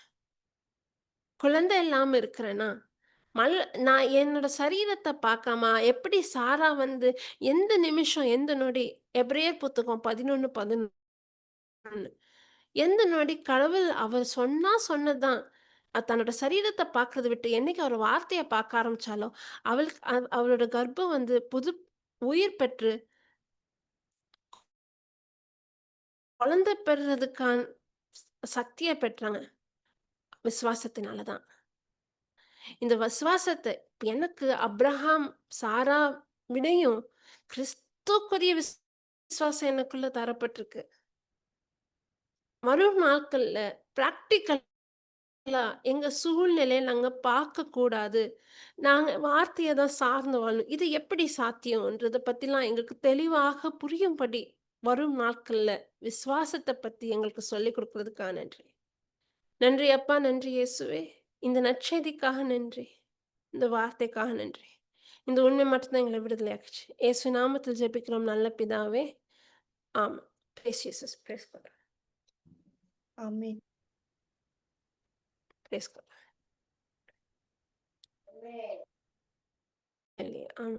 குழந்தை இல்லாம இருக்கிறேனா? மல் நான் என்னோட சரீரத்த பார்க்காம, எப்படி சாரா வந்து எந்த நிமிஷம், எந்த நொடி எபிரேயர் புத்தகம் 11:11 எந்த நொடி கடவுள் அவர் சொன்னது தான். தன்னோட சரீரத்த பார்க்கிறத விட்டு என்னைக்கு அவர் வார்த்தைய பார்க்க ஆரம்பிச்சாளோ, அவளோட கர்ப்பம் வந்து உயிர் பெற்று குழந்தை பெறுறதுக்கான சக்திய பெற்றாங்க. விசுவாசத்தினால தான். இந்த விசுவாசத்த எனக்கு அப்ரஹாம், சாரா விடையும் கிறிஸ்துக்குரிய விசுவாசம் எனக்குள்ள தரப்பட்டிருக்கு. வரும் நாட்கள்ல பிராக்டிகலா எங்க சூழ்நிலைய நாங்க பார்க்கக்கூடாது. நாங்க வார்த்தைய தான் சார்ந்து வாழணும். இது எப்படி சாத்தியம்ன்றத பத்திலாம் எங்களுக்கு தெளிவாக புரியும்படி வரும் நாட்கள்ல விசுவாசத்த பத்தி எங்களுக்கு சொல்லிக் குடுக்குறதுக்காக நன்றி. நன்றி அப்பா, நன்றி இயேசுவே. இந்த நற்செய்திக்காக நன்றி. இந்த வார்த்தைக்காக நன்றி. இந்த உண்மை மட்டும் தான் எங்கள விடுதலையாக்குச்சு. இயேசு நாமத்தில் ஜெபிக்கிறோம் நல்ல பிதாவே. ஆமென். Praise Jesus. Praise God. ஆமென். Praise God. ஆமென்.